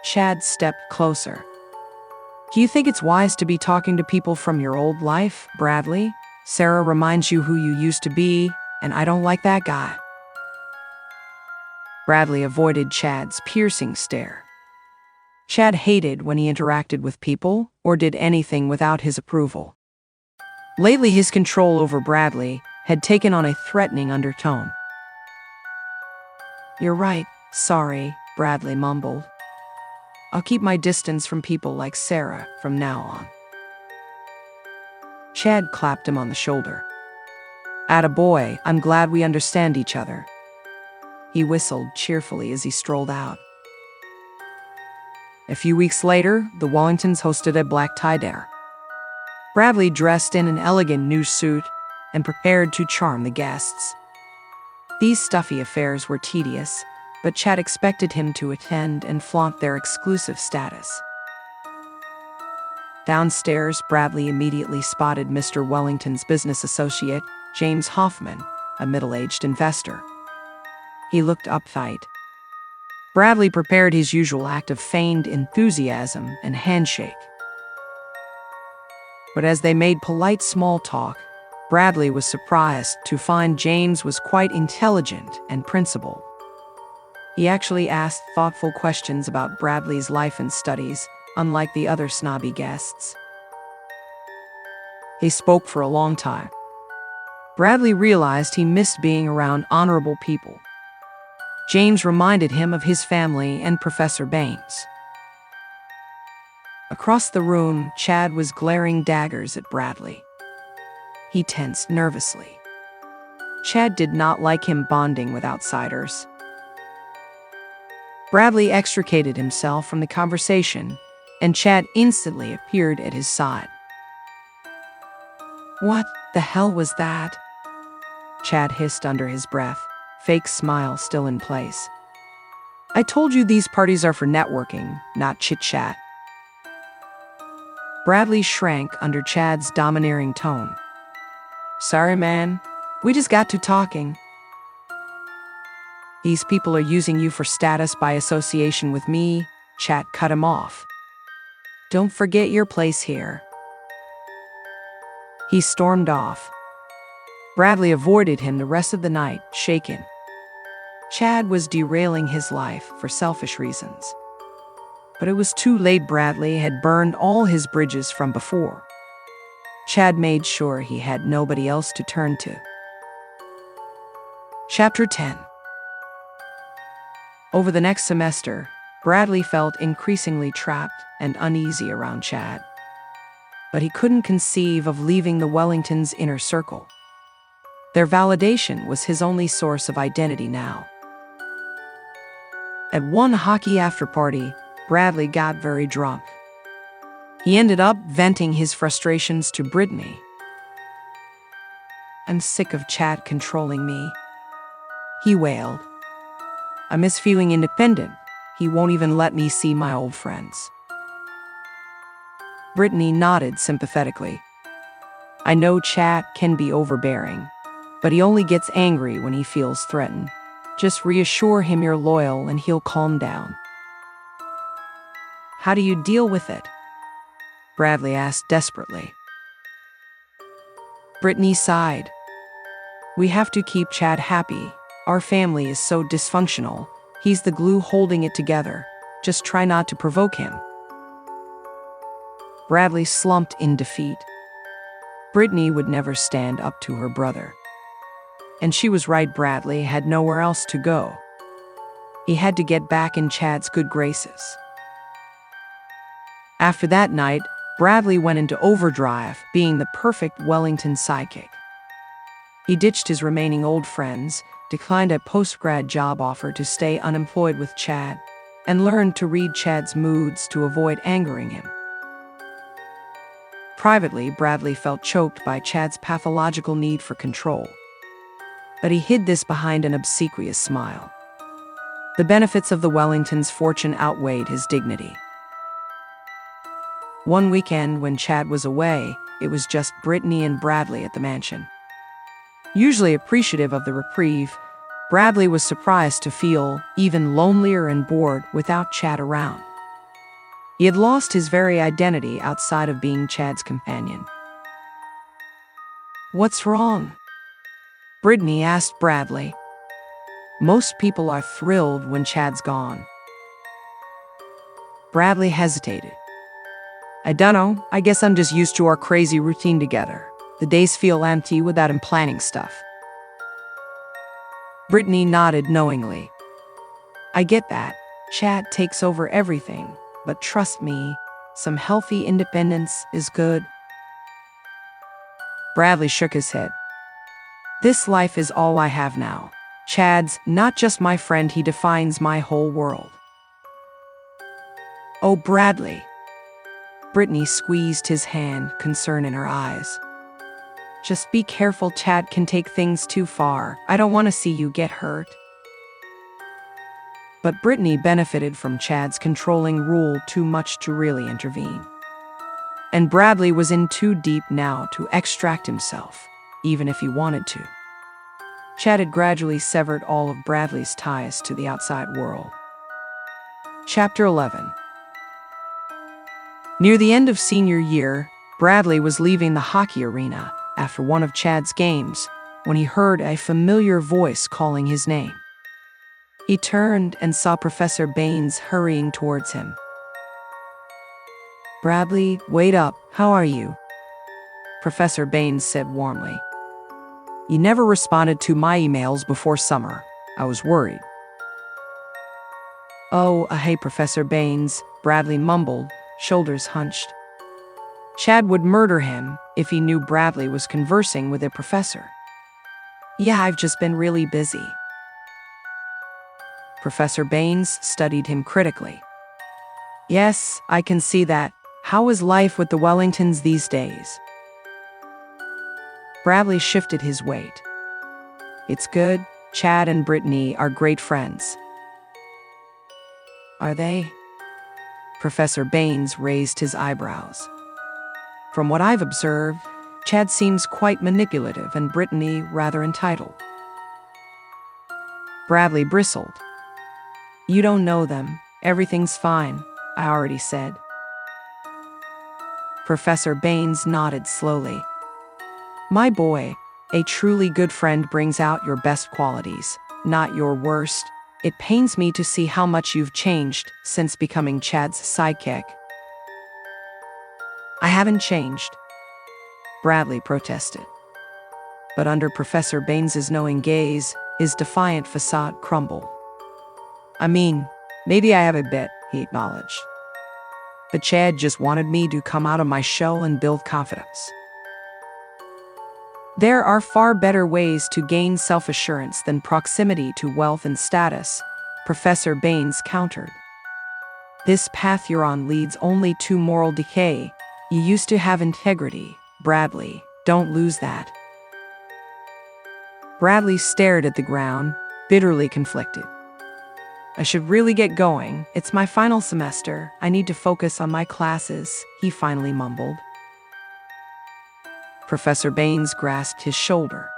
Chad stepped closer. "Do you think it's wise to be talking to people from your old life, Bradley? Sarah reminds you who you used to be, and I don't like that guy." Bradley avoided Chad's piercing stare. Chad hated when he interacted with people or did anything without his approval. Lately, his control over Bradley had taken on a threatening undertone. "You're right, sorry," Bradley mumbled. "I'll keep my distance from people like Sarah from now on." Chad clapped him on the shoulder. "Attaboy, I'm glad we understand each other." He whistled cheerfully as he strolled out. A few weeks later, the Wellingtons hosted a black tie dinner. Bradley dressed in an elegant new suit and prepared to charm the guests. These stuffy affairs were tedious, but Chad expected him to attend and flaunt their exclusive status. Downstairs, Bradley immediately spotted Mr. Wellington's business associate, James Hoffman, a middle-aged investor. He looked uptight. Bradley prepared his usual act of feigned enthusiasm and handshake. But as they made polite small talk, Bradley was surprised to find James was quite intelligent and principled. He actually asked thoughtful questions about Bradley's life and studies, unlike the other snobby guests. He spoke for a long time. Bradley realized he missed being around honorable people. James reminded him of his family and Professor Baines. Across the room, Chad was glaring daggers at Bradley. He tensed nervously. Chad did not like him bonding with outsiders. Bradley extricated himself from the conversation, and Chad instantly appeared at his side. "What the hell was that?" Chad hissed under his breath, fake smile still in place. "I told you these parties are for networking, not chit-chat." Bradley shrank under Chad's domineering tone. "Sorry, man. We just got to talking." "These people are using you for status by association with me," Chad cut him off. "Don't forget your place here." He stormed off. Bradley avoided him the rest of the night, shaken. Chad was derailing his life for selfish reasons. But it was too late. Bradley had burned all his bridges from before. Chad made sure he had nobody else to turn to. Chapter 10. Over the next semester, Bradley felt increasingly trapped and uneasy around Chad. But he couldn't conceive of leaving the Wellingtons' inner circle. Their validation was his only source of identity now. At one hockey after-party, Bradley got very drunk. He ended up venting his frustrations to Brittany. "I'm sick of Chad controlling me," he wailed. "I miss feeling independent. He won't even let me see my old friends." Brittany nodded sympathetically. "I know Chad can be overbearing, but he only gets angry when he feels threatened. Just reassure him you're loyal and he'll calm down." "How do you deal with it?" Bradley asked desperately. Brittany sighed. "We have to keep Chad happy. Our family is so dysfunctional. He's the glue holding it together. Just try not to provoke him." Bradley slumped in defeat. Brittany would never stand up to her brother. And she was right, Bradley had nowhere else to go. He had to get back in Chad's good graces. After that night, Bradley went into overdrive, being the perfect Wellington sidekick. He ditched his remaining old friends, declined a post-grad job offer to stay unemployed with Chad, and learned to read Chad's moods to avoid angering him. Privately, Bradley felt choked by Chad's pathological need for control. But he hid this behind an obsequious smile. The benefits of the Wellingtons' fortune outweighed his dignity. One weekend, when Chad was away, it was just Brittany and Bradley at the mansion. Usually appreciative of the reprieve, Bradley was surprised to feel even lonelier and bored without Chad around. He had lost his very identity outside of being Chad's companion. "What's wrong?" Brittany asked Bradley. "Most people are thrilled when Chad's gone." Bradley hesitated. "I dunno, I guess I'm just used to our crazy routine together. The days feel empty without him planning stuff." Brittany nodded knowingly. "I get that. Chad takes over everything. But trust me, some healthy independence is good." Bradley shook his head. "This life is all I have now. Chad's not just my friend, he defines my whole world." "Oh, Bradley." Brittany squeezed his hand, concern in her eyes. "Just be careful, Chad can take things too far. I don't want to see you get hurt." But Brittany benefited from Chad's controlling rule too much to really intervene. And Bradley was in too deep now to extract himself, even if he wanted to. Chad had gradually severed all of Bradley's ties to the outside world. Chapter 11. Near the end of senior year, Bradley was leaving the hockey arena after one of Chad's games when he heard a familiar voice calling his name. He turned and saw Professor Baines hurrying towards him. "Bradley, wait up, how are you?" Professor Baines said warmly. "You never responded to my emails before summer. I was worried." "Oh, hey, Professor Baines," Bradley mumbled, shoulders hunched. Chad would murder him if he knew Bradley was conversing with a professor. "Yeah, I've just been really busy." Professor Baines studied him critically. "Yes, I can see that. How is life with the Wellingtons these days?" Bradley shifted his weight. "It's good. Chad and Brittany are great friends." "Are they?" Professor Baines raised his eyebrows. "From what I've observed, Chad seems quite manipulative and Brittany rather entitled." Bradley bristled. "You don't know them. Everything's fine, I already said." Professor Baines nodded slowly. "My boy, a truly good friend brings out your best qualities, not your worst. It pains me to see how much you've changed since becoming Chad's sidekick." "I haven't changed," Bradley protested. But under Professor Baines's knowing gaze, his defiant facade crumbled. "I mean, maybe I have a bit," he acknowledged. "But Chad just wanted me to come out of my shell and build confidence." There are far better ways to gain self-assurance than proximity to wealth and status, Professor Baines countered. This path you're on leads only to moral decay. You used to have integrity, Bradley. Don't lose that. Bradley stared at the ground, bitterly conflicted. I should really get going. It's my final semester. I need to focus on my classes, he finally mumbled. Professor Baines grasped his shoulder.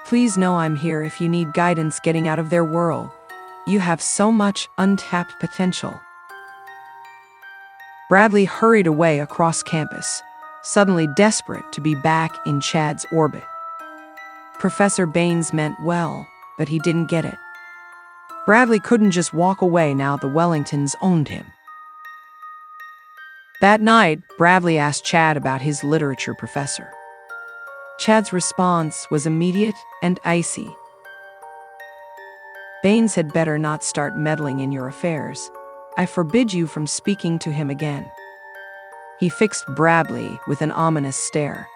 Please know I'm here if you need guidance getting out of their world. You have so much untapped potential. Bradley hurried away across campus, suddenly desperate to be back in Chad's orbit. Professor Baines meant well, but he didn't get it. Bradley couldn't just walk away now the Wellingtons owned him. That night, Bradley asked Chad about his literature professor. Chad's response was immediate and icy. Baines had better not start meddling in your affairs. I forbid you from speaking to him again. He fixed Bradley with an ominous stare.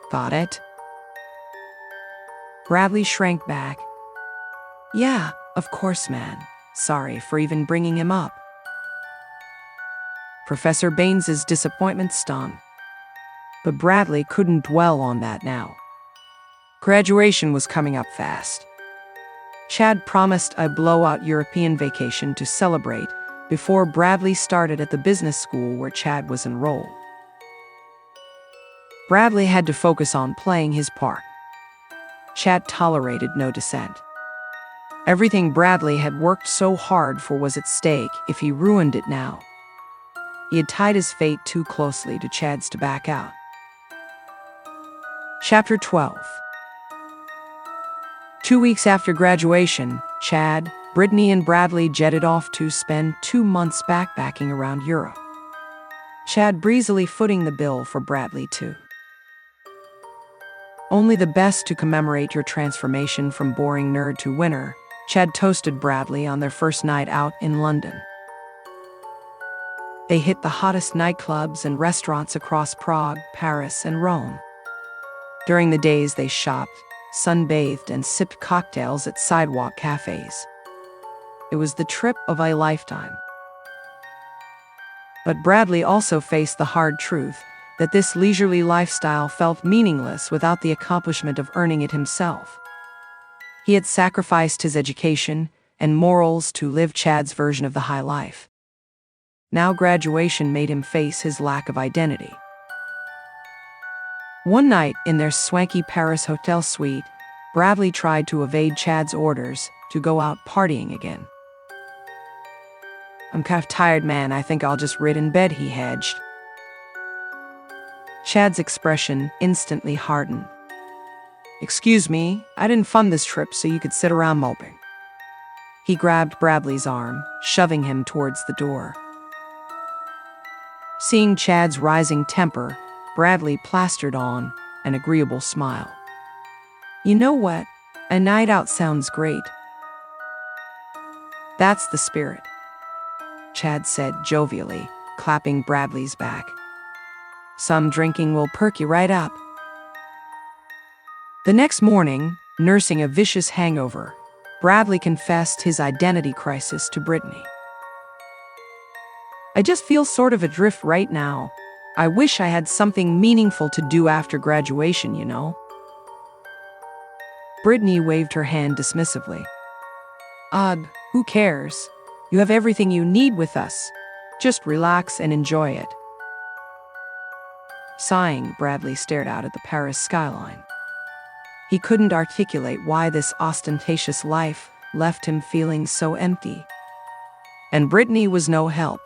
Got it? Bradley shrank back. Yeah, of course, man. Sorry for even bringing him up. Professor Baines's disappointment stung. But Bradley couldn't dwell on that now. Graduation was coming up fast. Chad promised a blowout European vacation to celebrate before Bradley started at the business school where Chad was enrolled. Bradley had to focus on playing his part. Chad tolerated no dissent. Everything Bradley had worked so hard for was at stake if he ruined it now. He had tied his fate too closely to Chad's to back out. Chapter 12. 2 weeks after graduation, Chad, Brittany, and Bradley jetted off to spend 2 months backpacking around Europe. Chad breezily footing the bill for Bradley, too. Only the best to commemorate your transformation from boring nerd to winner, Chad toasted Bradley on their first night out in London. They hit the hottest nightclubs and restaurants across Prague, Paris, and Rome. During the days they shopped, sunbathed, and sipped cocktails at sidewalk cafes. It was the trip of a lifetime. But Bradley also faced the hard truth that this leisurely lifestyle felt meaningless without the accomplishment of earning it himself. He had sacrificed his education and morals to live Chad's version of the high life. Now graduation made him face his lack of identity. One night in their swanky Paris hotel suite, Bradley tried to evade Chad's orders to go out partying again. I'm kind of tired, man. I think I'll just rid in bed, he hedged. Chad's expression instantly hardened. Excuse me, I didn't fund this trip so you could sit around moping. He grabbed Bradley's arm, shoving him towards the door. Seeing Chad's rising temper, Bradley plastered on an agreeable smile. You know what? A night out sounds great. That's the spirit, Chad said jovially, clapping Bradley's back. Some drinking will perk you right up. The next morning, nursing a vicious hangover, Bradley confessed his identity crisis to Brittany. I just feel sort of adrift right now. I wish I had something meaningful to do after graduation, you know. Brittany waved her hand dismissively. Ugh, who cares? You have everything you need with us. Just relax and enjoy it. Sighing, Bradley stared out at the Paris skyline. He couldn't articulate why this ostentatious life left him feeling so empty. And Brittany was no help.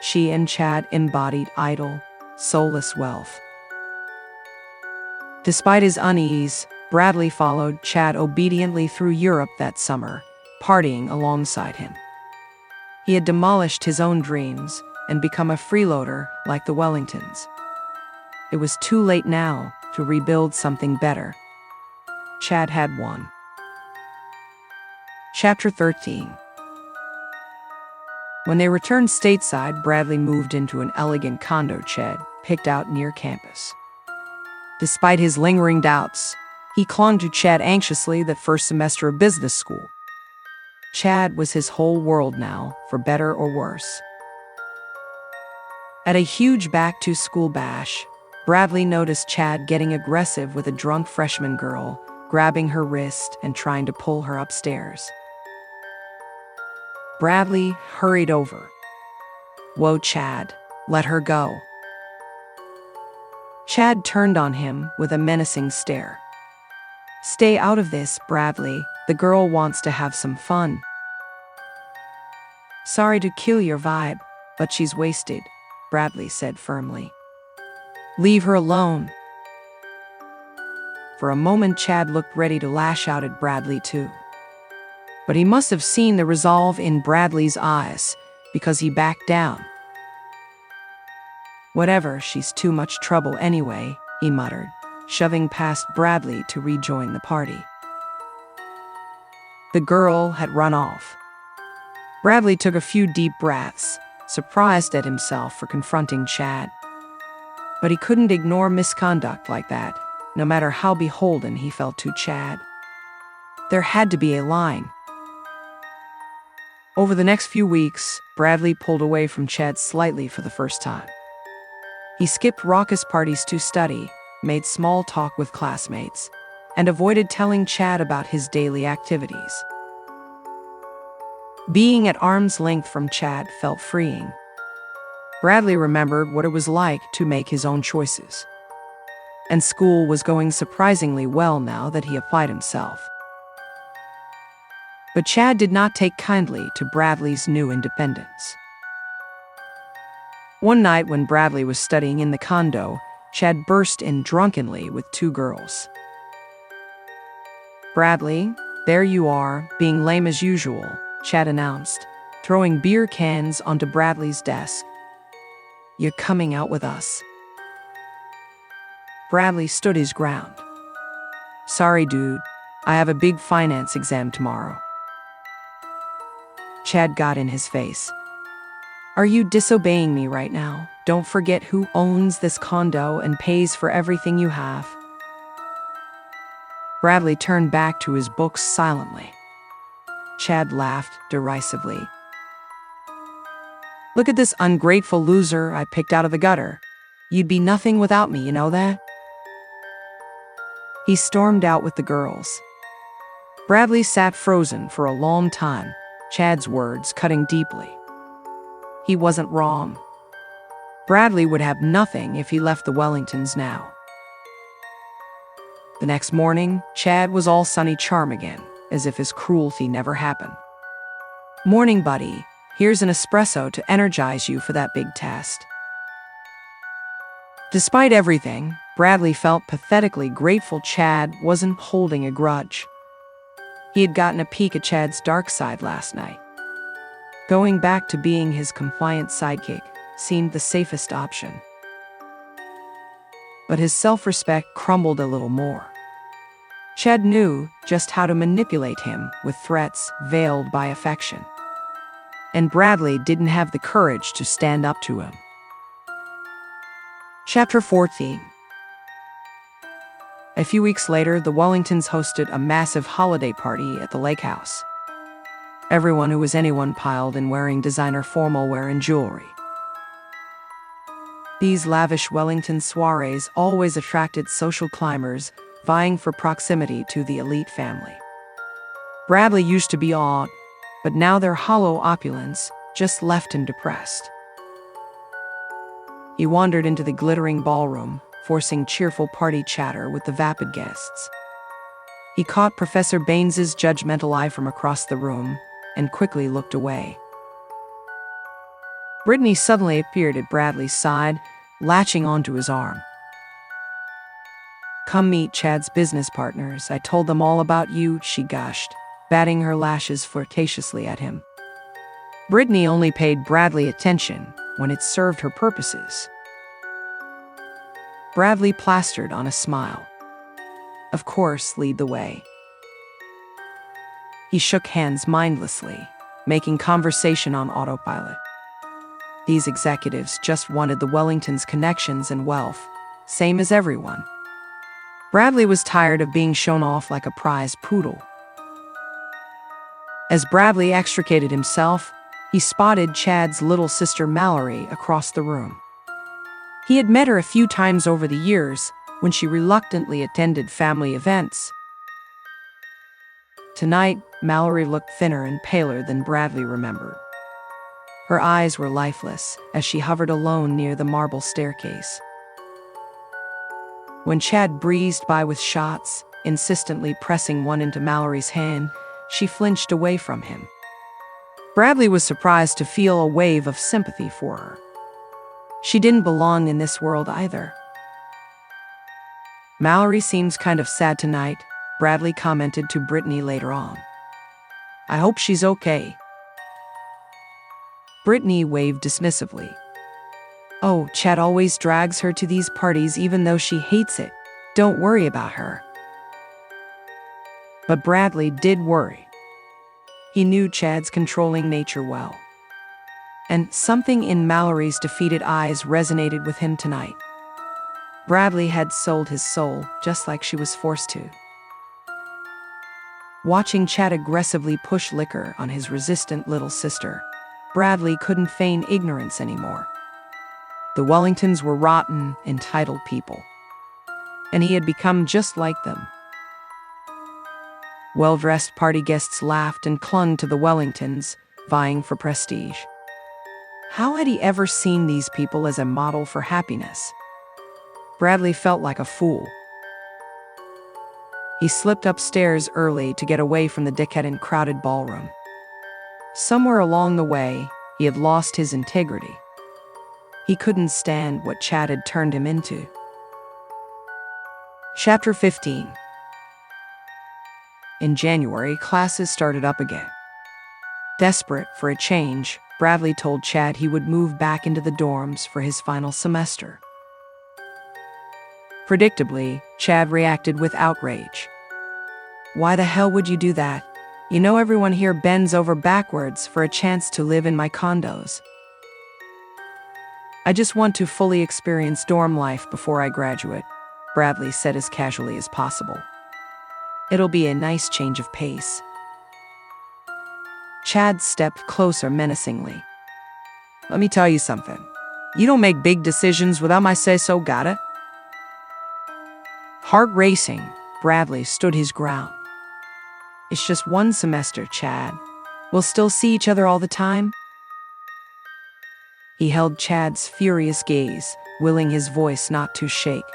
She and Chad embodied idle, soulless wealth. Despite his unease, Bradley followed Chad obediently through Europe that summer, partying alongside him. He had demolished his own dreams and become a freeloader like the Wellingtons. It was too late now to rebuild something better. Chad had won. Chapter 13. When they returned stateside, Bradley moved into an elegant condo Chad picked out near campus. Despite his lingering doubts, he clung to Chad anxiously that first semester of business school. Chad was his whole world now, for better or worse. At a huge back-to-school bash, Bradley noticed Chad getting aggressive with a drunk freshman girl, grabbing her wrist and trying to pull her upstairs. Bradley hurried over. "Whoa, Chad, let her go." Chad turned on him with a menacing stare. "Stay out of this, Bradley. The girl wants to have some fun." "Sorry to kill your vibe, but she's wasted," Bradley said firmly. "Leave her alone." For a moment, Chad looked ready to lash out at Bradley too. But he must have seen the resolve in Bradley's eyes, because he backed down. "Whatever, she's too much trouble anyway," he muttered, shoving past Bradley to rejoin the party. The girl had run off. Bradley took a few deep breaths, surprised at himself for confronting Chad. But he couldn't ignore misconduct like that, no matter how beholden he felt to Chad. There had to be a line. Over the next few weeks, Bradley pulled away from Chad slightly for the first time. He skipped raucous parties to study, made small talk with classmates, and avoided telling Chad about his daily activities. Being at arm's length from Chad felt freeing. Bradley remembered what it was like to make his own choices. And school was going surprisingly well now that he applied himself. But Chad did not take kindly to Bradley's new independence. One night when Bradley was studying in the condo, Chad burst in drunkenly with two girls. "Bradley, there you are, being lame as usual," Chad announced, throwing beer cans onto Bradley's desk. "You're coming out with us." Bradley stood his ground. "Sorry, dude. I have a big finance exam tomorrow." Chad got in his face. "Are you disobeying me right now? Don't forget who owns this condo and pays for everything you have." Bradley turned back to his books silently. Chad laughed derisively. "Look at this ungrateful loser I picked out of the gutter. You'd be nothing without me, you know that?" He stormed out with the girls. Bradley sat frozen for a long time, Chad's words cutting deeply. He wasn't wrong. Bradley would have nothing if he left the Wellingtons now. The next morning, Chad was all sunny charm again, as if his cruelty never happened. "Morning, buddy. Here's an espresso to energize you for that big test." Despite everything, Bradley felt pathetically grateful Chad wasn't holding a grudge. He had gotten a peek at Chad's dark side last night. Going back to being his compliant sidekick seemed the safest option. But his self-respect crumbled a little more. Chad knew just how to manipulate him with threats veiled by affection. And Bradley didn't have the courage to stand up to him. Chapter 14. A few weeks later, the Wellingtons hosted a massive holiday party at the lake house. Everyone who was anyone piled in wearing designer formal wear and jewelry. These lavish Wellington soirees always attracted social climbers vying for proximity to the elite family. Bradley used to be awed, but now their hollow opulence just left him depressed. He wandered into the glittering ballroom, forcing cheerful party chatter with the vapid guests. He caught Professor Baines's judgmental eye from across the room and quickly looked away. Brittany suddenly appeared at Bradley's side, latching onto his arm. "Come meet Chad's business partners. I told them all about you," she gushed, batting her lashes flirtatiously at him. Brittany only paid Bradley attention when it served her purposes. Bradley plastered on a smile. "Of course, lead the way." He shook hands mindlessly, making conversation on autopilot. These executives just wanted the Wellingtons' connections and wealth, same as everyone. Bradley was tired of being shown off like a prize poodle. As Bradley extricated himself, he spotted Chad's little sister Mallory across the room. He had met her a few times over the years when she reluctantly attended family events. Tonight, Mallory looked thinner and paler than Bradley remembered. Her eyes were lifeless as she hovered alone near the marble staircase. When Chad breezed by with shots, insistently pressing one into Mallory's hand, she flinched away from him. Bradley was surprised to feel a wave of sympathy for her. She didn't belong in this world either. "Mallory seems kind of sad tonight," Bradley commented to Brittany later on. "I hope she's okay." Brittany waved dismissively. "Oh, Chad always drags her to these parties even though she hates it. Don't worry about her." But Bradley did worry. He knew Chad's controlling nature well. And something in Mallory's defeated eyes resonated with him tonight. Bradley had sold his soul, just like she was forced to. Watching Chad aggressively push liquor on his resistant little sister, Bradley couldn't feign ignorance anymore. The Wellingtons were rotten, entitled people. And he had become just like them. Well-dressed party guests laughed and clung to the Wellingtons, vying for prestige. How had he ever seen these people as a model for happiness? Bradley felt like a fool. He slipped upstairs early to get away from the decadent crowded ballroom. Somewhere along the way, he had lost his integrity. He couldn't stand what Chad had turned him into. Chapter 15. In January, classes started up again. Desperate for a change, Bradley told Chad he would move back into the dorms for his final semester. Predictably, Chad reacted with outrage. "Why the hell would you do that? You know everyone here bends over backwards for a chance to live in my condos." "I just want to fully experience dorm life before I graduate," Bradley said as casually as possible. "It'll be a nice change of pace." Chad stepped closer menacingly. "Let me tell you something. You don't make big decisions without my say-so, got it?" Heart racing, Bradley stood his ground. "It's just one semester, Chad. We'll still see each other all the time." He held Chad's furious gaze, willing his voice not to shake.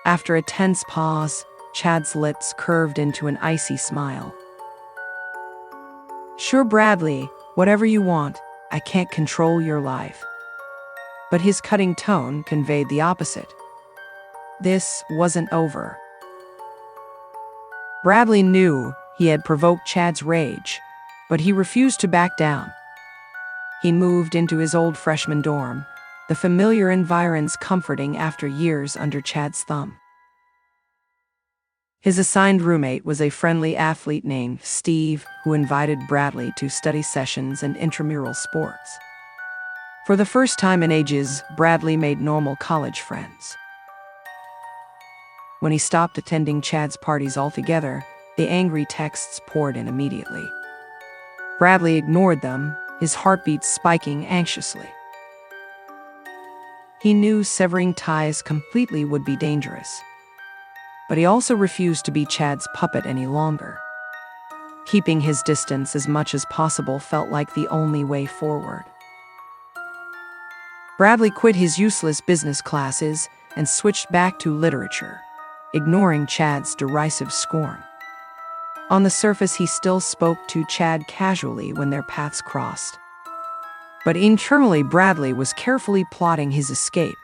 After a tense pause, Chad's lips curved into an icy smile. "Sure, Bradley, whatever you want. I can't control your life." But his cutting tone conveyed the opposite. This wasn't over. Bradley knew he had provoked Chad's rage, but he refused to back down. He moved into his old freshman dorm, the familiar environs comforting after years under Chad's thumb. His assigned roommate was a friendly athlete named Steve, who invited Bradley to study sessions and intramural sports. For the first time in ages, Bradley made normal college friends. When he stopped attending Chad's parties altogether, the angry texts poured in immediately. Bradley ignored them, his heartbeat spiking anxiously. He knew severing ties completely would be dangerous. But he also refused to be Chad's puppet any longer. Keeping his distance as much as possible felt like the only way forward. Bradley quit his useless business classes and switched back to literature, ignoring Chad's derisive scorn. On the surface, he still spoke to Chad casually when their paths crossed. But internally, Bradley was carefully plotting his escape.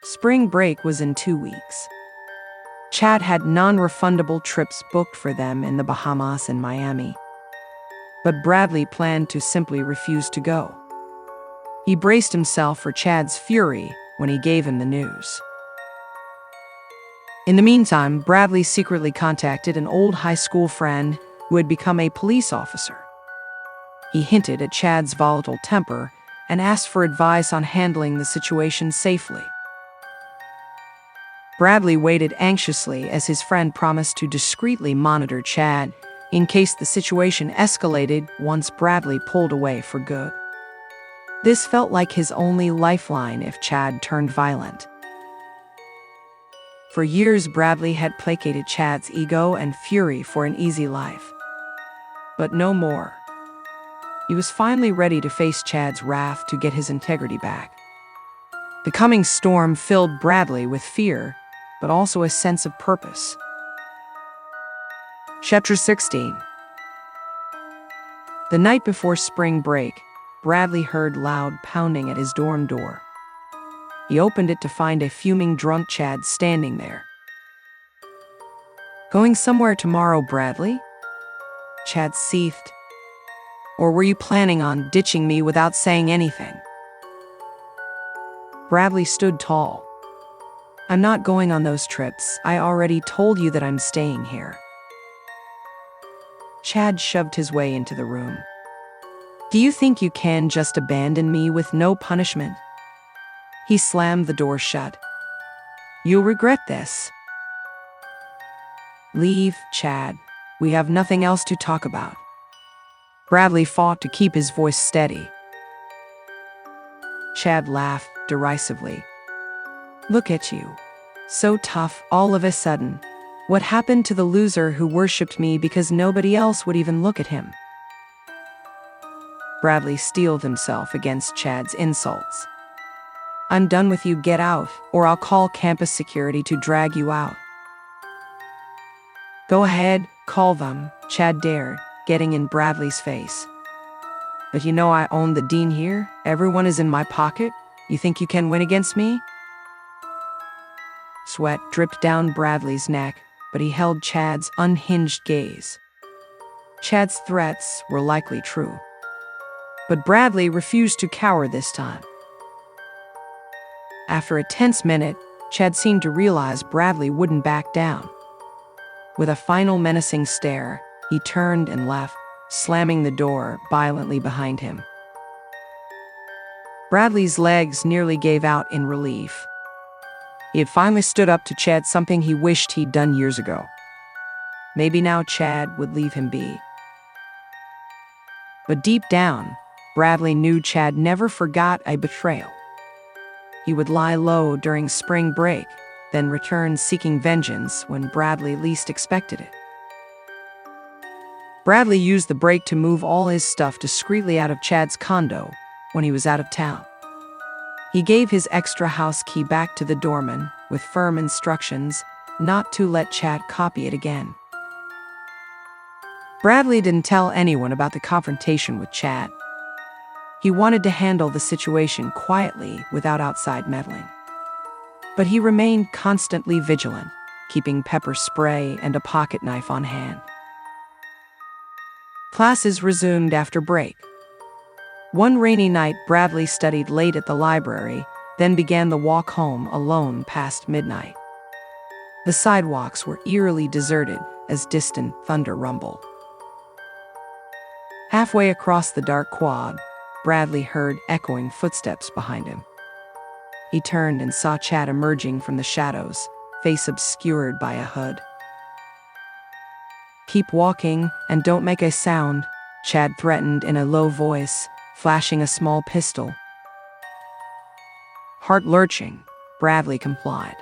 Spring break was in 2 weeks. Chad had non-refundable trips booked for them in the Bahamas and Miami. But Bradley planned to simply refuse to go. He braced himself for Chad's fury when he gave him the news. In the meantime, Bradley secretly contacted an old high school friend who had become a police officer. He hinted at Chad's volatile temper and asked for advice on handling the situation safely. Bradley waited anxiously as his friend promised to discreetly monitor Chad in case the situation escalated once Bradley pulled away for good. This felt like his only lifeline if Chad turned violent. For years, Bradley had placated Chad's ego and fury for an easy life. But no more. He was finally ready to face Chad's wrath to get his integrity back. The coming storm filled Bradley with fear, but also a sense of purpose. Chapter 16. The night before spring break, Bradley heard loud pounding at his dorm door. He opened it to find a fuming drunk Chad standing there. "Going somewhere tomorrow, Bradley?" Chad seethed. "Or were you planning on ditching me without saying anything?" Bradley stood tall. "I'm not going on those trips. I already told you that I'm staying here." Chad shoved his way into the room. "Do you think you can just abandon me with no punishment?" He slammed the door shut. "You'll regret this." "Leave, Chad. We have nothing else to talk about." Bradley fought to keep his voice steady. Chad laughed derisively. "Look at you. So tough all of a sudden. What happened to the loser who worshipped me because nobody else would even look at him?" Bradley steeled himself against Chad's insults. "I'm done with you. Get out, or I'll call campus security to drag you out." "Go ahead, call them," Chad dared, getting in Bradley's face. "But you know I own the dean here. Everyone is in my pocket. You think you can win against me?" Sweat dripped down Bradley's neck, but he held Chad's unhinged gaze. Chad's threats were likely true. But Bradley refused to cower this time. After a tense minute, Chad seemed to realize Bradley wouldn't back down. With a final menacing stare, he turned and left, slamming the door violently behind him. Bradley's legs nearly gave out in relief. He had finally stood up to Chad, something he wished he'd done years ago. Maybe now Chad would leave him be. But deep down, Bradley knew Chad never forgot a betrayal. He would lie low during spring break, then return seeking vengeance when Bradley least expected it. Bradley used the break to move all his stuff discreetly out of Chad's condo when he was out of town. He gave his extra house key back to the doorman with firm instructions not to let Chad copy it again. Bradley didn't tell anyone about the confrontation with Chad. He wanted to handle the situation quietly without outside meddling. But he remained constantly vigilant, keeping pepper spray and a pocket knife on hand. Classes resumed after break. One rainy night, Bradley studied late at the library, then began the walk home alone past midnight. The sidewalks were eerily deserted as distant thunder rumbled. Halfway across the dark quad, Bradley heard echoing footsteps behind him. He turned and saw Chad emerging from the shadows, face obscured by a hood. "Keep walking and don't make a sound," Chad threatened in a low voice, flashing a small pistol. Heart lurching, Bradley complied.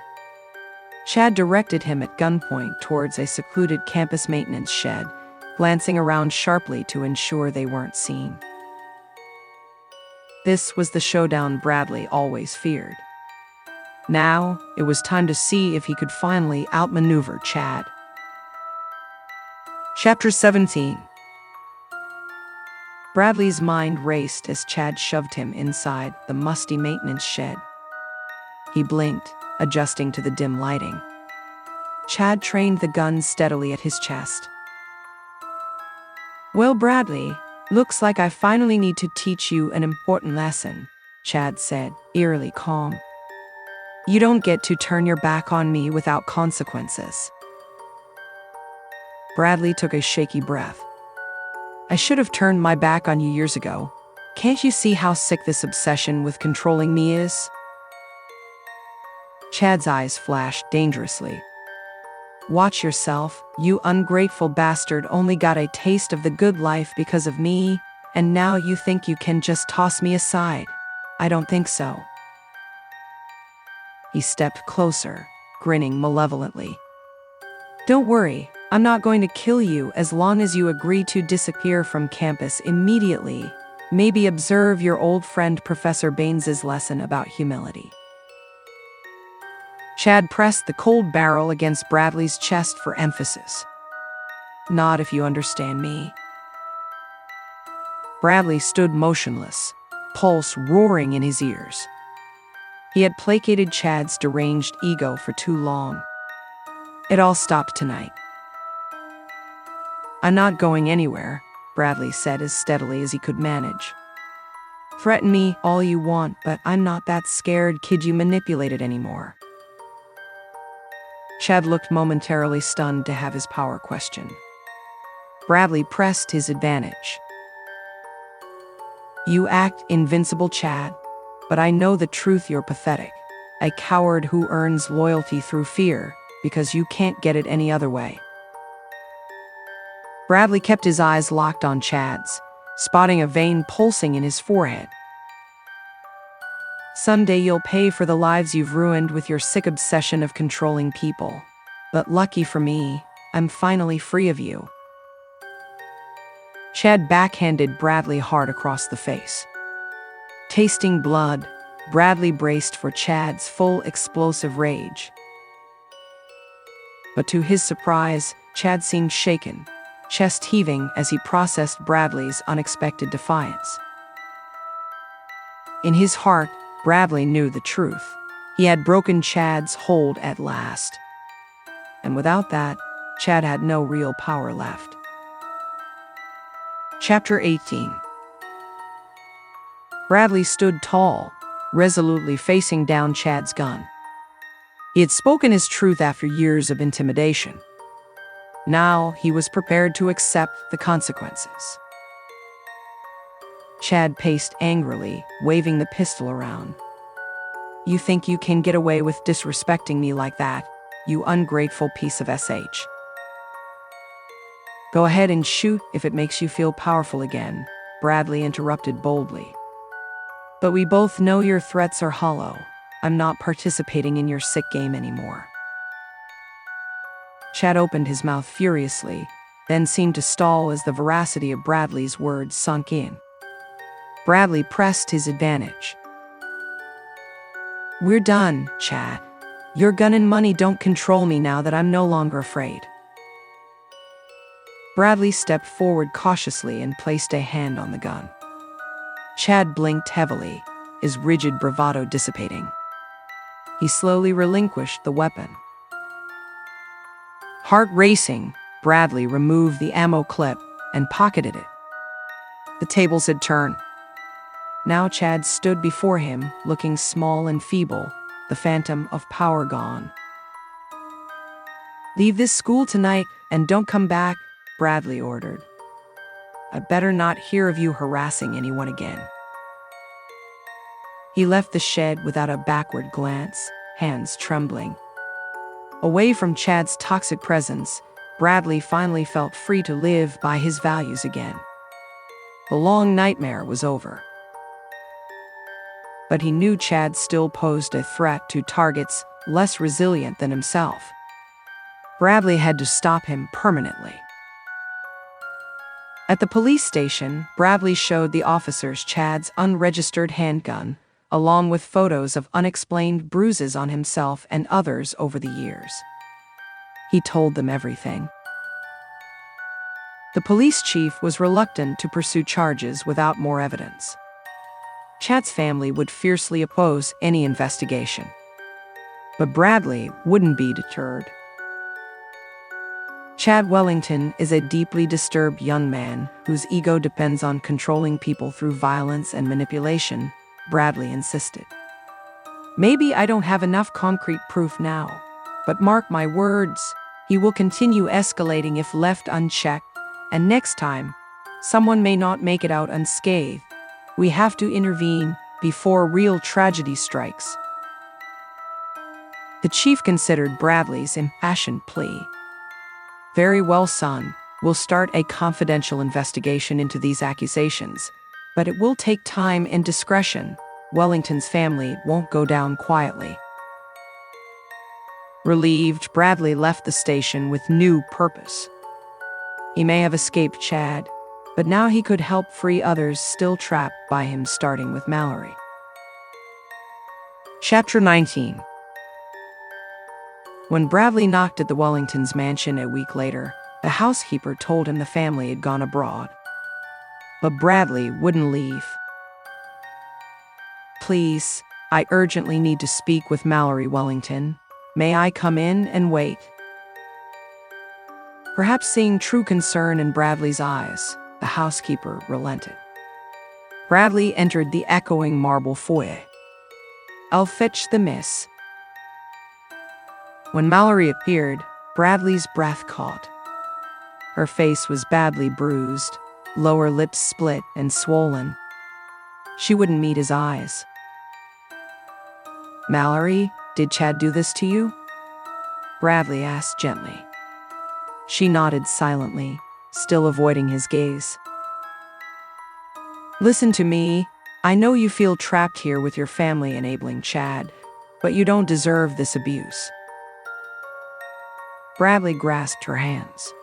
Chad directed him at gunpoint towards a secluded campus maintenance shed, glancing around sharply to ensure they weren't seen. This was the showdown Bradley always feared. Now, it was time to see if he could finally outmaneuver Chad. Chapter 17. Bradley's mind raced as Chad shoved him inside the musty maintenance shed. He blinked, adjusting to the dim lighting. Chad trained the gun steadily at his chest. "Well, Bradley, looks like I finally need to teach you an important lesson," Chad said, eerily calm. "You don't get to turn your back on me without consequences." Bradley took a shaky breath. "I should have turned my back on you years ago. Can't you see how sick this obsession with controlling me is?" Chad's eyes flashed dangerously. Watch yourself, you ungrateful bastard only got a taste of the good life because of me, and now you think you can just toss me aside. I don't think so. He stepped closer, grinning malevolently. Don't worry, I'm not going to kill you as long as you agree to disappear from campus immediately. Maybe observe your old friend Professor Baines's lesson about humility. Chad pressed the cold barrel against Bradley's chest for emphasis. Not if you understand me. Bradley stood motionless, pulse roaring in his ears. He had placated Chad's deranged ego for too long. It all stopped tonight. I'm not going anywhere, Bradley said as steadily as he could manage. Threaten me all you want, but I'm not that scared kid you manipulated anymore. Chad looked momentarily stunned to have his power questioned. Bradley pressed his advantage. You act invincible, Chad, but I know the truth. You're pathetic. A coward who earns loyalty through fear because you can't get it any other way. Bradley kept his eyes locked on Chad's, spotting a vein pulsing in his forehead. Someday you'll pay for the lives you've ruined with your sick obsession of controlling people. But lucky for me, I'm finally free of you. Chad backhanded Bradley hard across the face. Tasting blood, Bradley braced for Chad's full explosive rage. But to his surprise, Chad seemed shaken, chest heaving as he processed Bradley's unexpected defiance. In his heart, Bradley knew the truth. He had broken Chad's hold at last. And without that, Chad had no real power left. Chapter 18. Bradley stood tall, resolutely facing down Chad's gun. He had spoken his truth after years of intimidation. Now he was prepared to accept the consequences. Chad paced angrily, waving the pistol around. You think you can get away with disrespecting me like that, you ungrateful piece of SH. Go ahead and shoot if it makes you feel powerful again, Bradley interrupted boldly. But we both know your threats are hollow. I'm not participating in your sick game anymore. Chad opened his mouth furiously, then seemed to stall as the veracity of Bradley's words sunk in. Bradley pressed his advantage. We're done, Chad. Your gun and money don't control me now that I'm no longer afraid. Bradley stepped forward cautiously and placed a hand on the gun. Chad blinked heavily, his rigid bravado dissipating. He slowly relinquished the weapon. Heart racing, Bradley removed the ammo clip and pocketed it. The tables had turned. Now Chad stood before him, looking small and feeble, the phantom of power gone. Leave this school tonight and don't come back, Bradley ordered. I'd better not hear of you harassing anyone again. He left the shed without a backward glance, hands trembling. Away from Chad's toxic presence, Bradley finally felt free to live by his values again. The long nightmare was over. But he knew Chad still posed a threat to targets less resilient than himself. Bradley had to stop him permanently. At the police station, Bradley showed the officers Chad's unregistered handgun, along with photos of unexplained bruises on himself and others over the years. He told them everything. The police chief was reluctant to pursue charges without more evidence. Chad's family would fiercely oppose any investigation. But Bradley wouldn't be deterred. Chad Wellington is a deeply disturbed young man whose ego depends on controlling people through violence and manipulation, Bradley insisted. Maybe I don't have enough concrete proof now, but mark my words, he will continue escalating if left unchecked, and next time, someone may not make it out unscathed. We have to intervene before real tragedy strikes. The chief considered Bradley's impassioned plea. "Very well, son. We'll start a confidential investigation into these accusations, but it will take time and discretion. Wellington's family won't go down quietly." Relieved, Bradley left the station with new purpose. He may have escaped Chad, but now he could help free others still trapped by him, starting with Mallory. Chapter 19. When Bradley knocked at the Wellingtons' mansion a week later, the housekeeper told him the family had gone abroad. But Bradley wouldn't leave. "Please, I urgently need to speak with Mallory Wellington. May I come in and wait?" Perhaps seeing true concern in Bradley's eyes, the housekeeper relented. Bradley entered the echoing marble foyer. "I'll fetch the miss." When Mallory appeared, Bradley's breath caught. Her face was badly bruised, lower lips split and swollen. She wouldn't meet his eyes. "Mallory, did Chad do this to you?" Bradley asked gently. She nodded silently, still avoiding his gaze. "Listen to me. I know you feel trapped here with your family enabling Chad, but you don't deserve this abuse." Bradley grasped her hands.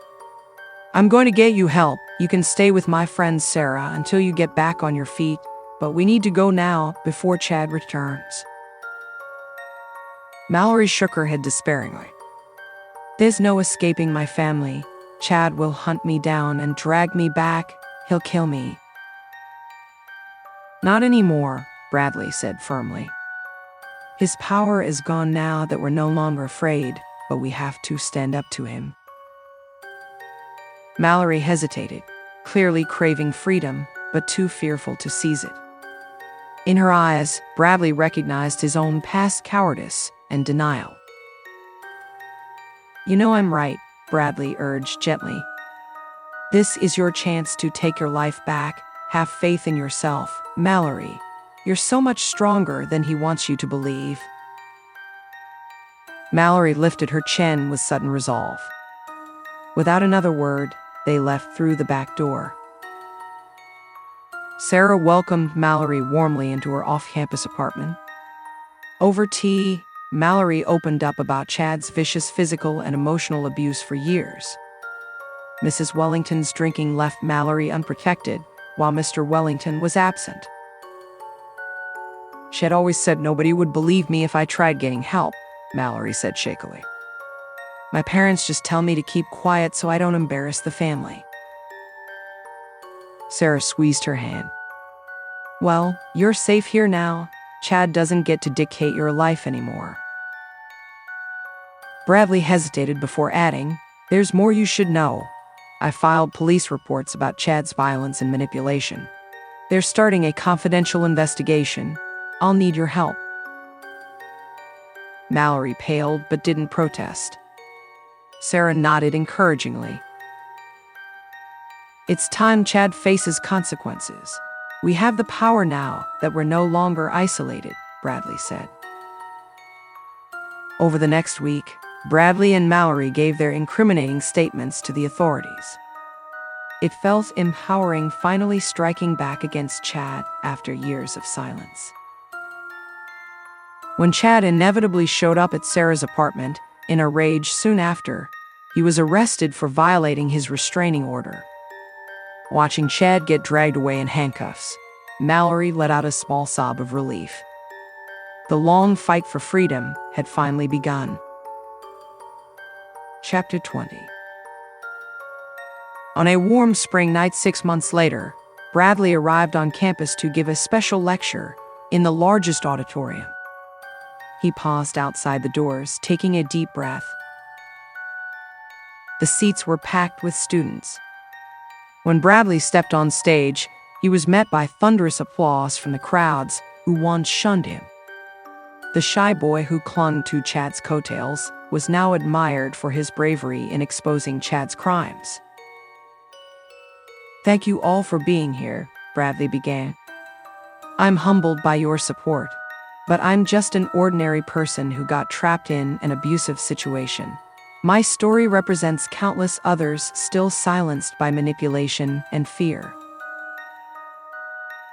"I'm going to get you help. You can stay with my friend Sarah until you get back on your feet, but we need to go now before Chad returns." Mallory shook her head despairingly. "There's no escaping my family. Chad will hunt me down and drag me back. He'll kill me." "Not anymore," Bradley said firmly. "His power is gone now that we're no longer afraid, but we have to stand up to him." Mallory hesitated, clearly craving freedom, but too fearful to seize it. In her eyes, Bradley recognized his own past cowardice and denial. "You know I'm right," Bradley urged gently. "This is your chance to take your life back. Have faith in yourself, Mallory. You're so much stronger than he wants you to believe." Mallory lifted her chin with sudden resolve. Without another word, they left through the back door. Sarah welcomed Mallory warmly into her off-campus apartment. Over tea, Mallory opened up about Chad's vicious physical and emotional abuse for years. Mrs. Wellington's drinking left Mallory unprotected, while Mr. Wellington was absent. "She had always said nobody would believe me if I tried getting help," Mallory said shakily. "My parents just tell me to keep quiet so I don't embarrass the family." Sarah squeezed her hand. "Well, you're safe here now. Chad doesn't get to dictate your life anymore." Bradley hesitated before adding, "There's more you should know. I filed police reports about Chad's violence and manipulation. They're starting a confidential investigation. I'll need your help." Mallory paled but didn't protest. Sarah nodded encouragingly. "It's time Chad faces consequences. We have the power now that we're no longer isolated," Bradley said. Over the next week, Bradley and Mallory gave their incriminating statements to the authorities. It felt empowering finally striking back against Chad after years of silence. When Chad inevitably showed up at Sarah's apartment, in a rage soon after, he was arrested for violating his restraining order. Watching Chad get dragged away in handcuffs, Mallory let out a small sob of relief. The long fight for freedom had finally begun. Chapter 20. On a warm spring night 6 months later, Bradley arrived on campus to give a special lecture in the largest auditorium. He paused outside the doors, taking a deep breath. The seats were packed with students. When Bradley stepped on stage, he was met by thunderous applause from the crowds who once shunned him. The shy boy who clung to Chad's coattails was now admired for his bravery in exposing Chad's crimes. "Thank you all for being here," Bradley began. "I'm humbled by your support. But I'm just an ordinary person who got trapped in an abusive situation. My story represents countless others still silenced by manipulation and fear.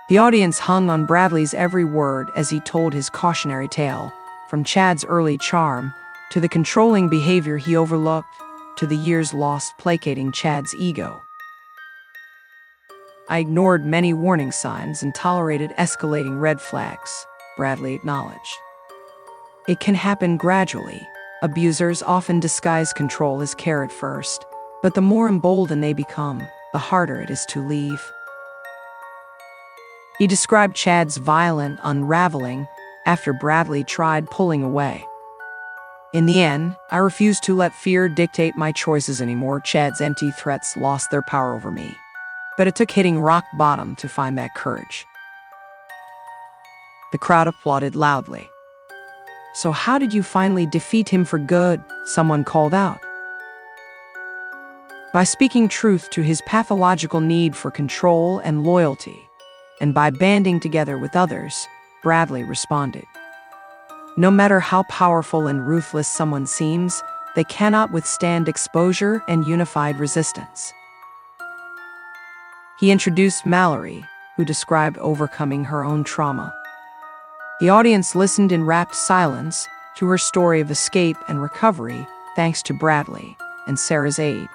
The audience hung on Bradley's every word as he told his cautionary tale, from Chad's early charm to the controlling behavior he overlooked to the years lost placating Chad's ego. I ignored many warning signs and tolerated escalating red flags, Bradley acknowledged. It can happen gradually. Abusers often disguise control as care at first, but the more emboldened they become, the harder it is to leave. He described Chad's violent unraveling after Bradley tried pulling away. In the end, I refused to let fear dictate my choices anymore. Chad's empty threats lost their power over me. But it took hitting rock bottom to find that courage. The crowd applauded loudly. "So how did you finally defeat him for good?" someone called out. "By speaking truth to his pathological need for control and loyalty, and by banding together with others," Bradley responded. "No matter how powerful and ruthless someone seems, they cannot withstand exposure and unified resistance." He introduced Mallory, who described overcoming her own trauma. The audience listened in rapt silence to her story of escape and recovery thanks to Bradley and Sarah's aid.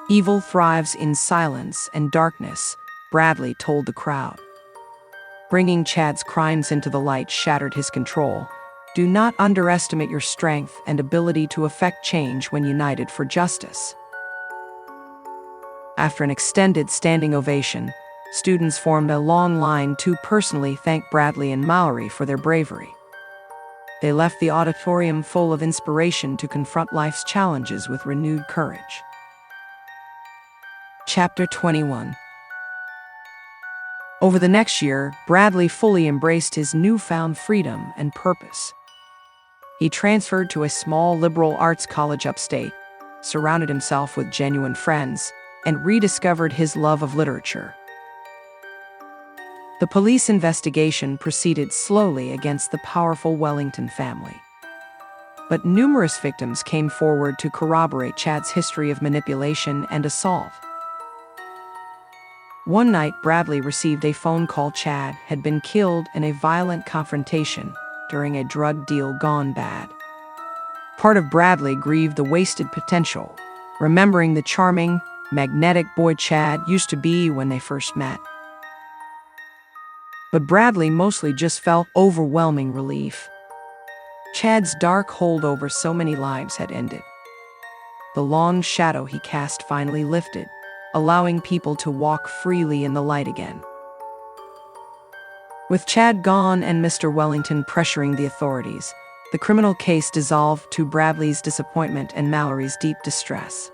"Evil thrives in silence and darkness," Bradley told the crowd. Bringing Chad's crimes into the light shattered his control. Do not underestimate your strength and ability to effect change when united for justice. After an extended standing ovation, students formed a long line to personally thank Bradley and Mallory for their bravery. They left the auditorium full of inspiration to confront life's challenges with renewed courage. Chapter 21. Over the next year, Bradley fully embraced his newfound freedom and purpose. He transferred to a small liberal arts college upstate, surrounded himself with genuine friends, and rediscovered his love of literature. The police investigation proceeded slowly against the powerful Wellington family. But numerous victims came forward to corroborate Chad's history of manipulation and assault. One night, Bradley received a phone call Chad had been killed in a violent confrontation during a drug deal gone bad. Part of Bradley grieved the wasted potential, remembering the charming, magnetic boy Chad used to be when they first met. But Bradley mostly just felt overwhelming relief. Chad's dark hold over so many lives had ended. The long shadow he cast finally lifted, allowing people to walk freely in the light again. With Chad gone and Mr. Wellington pressuring the authorities, the criminal case dissolved to Bradley's disappointment and Mallory's deep distress.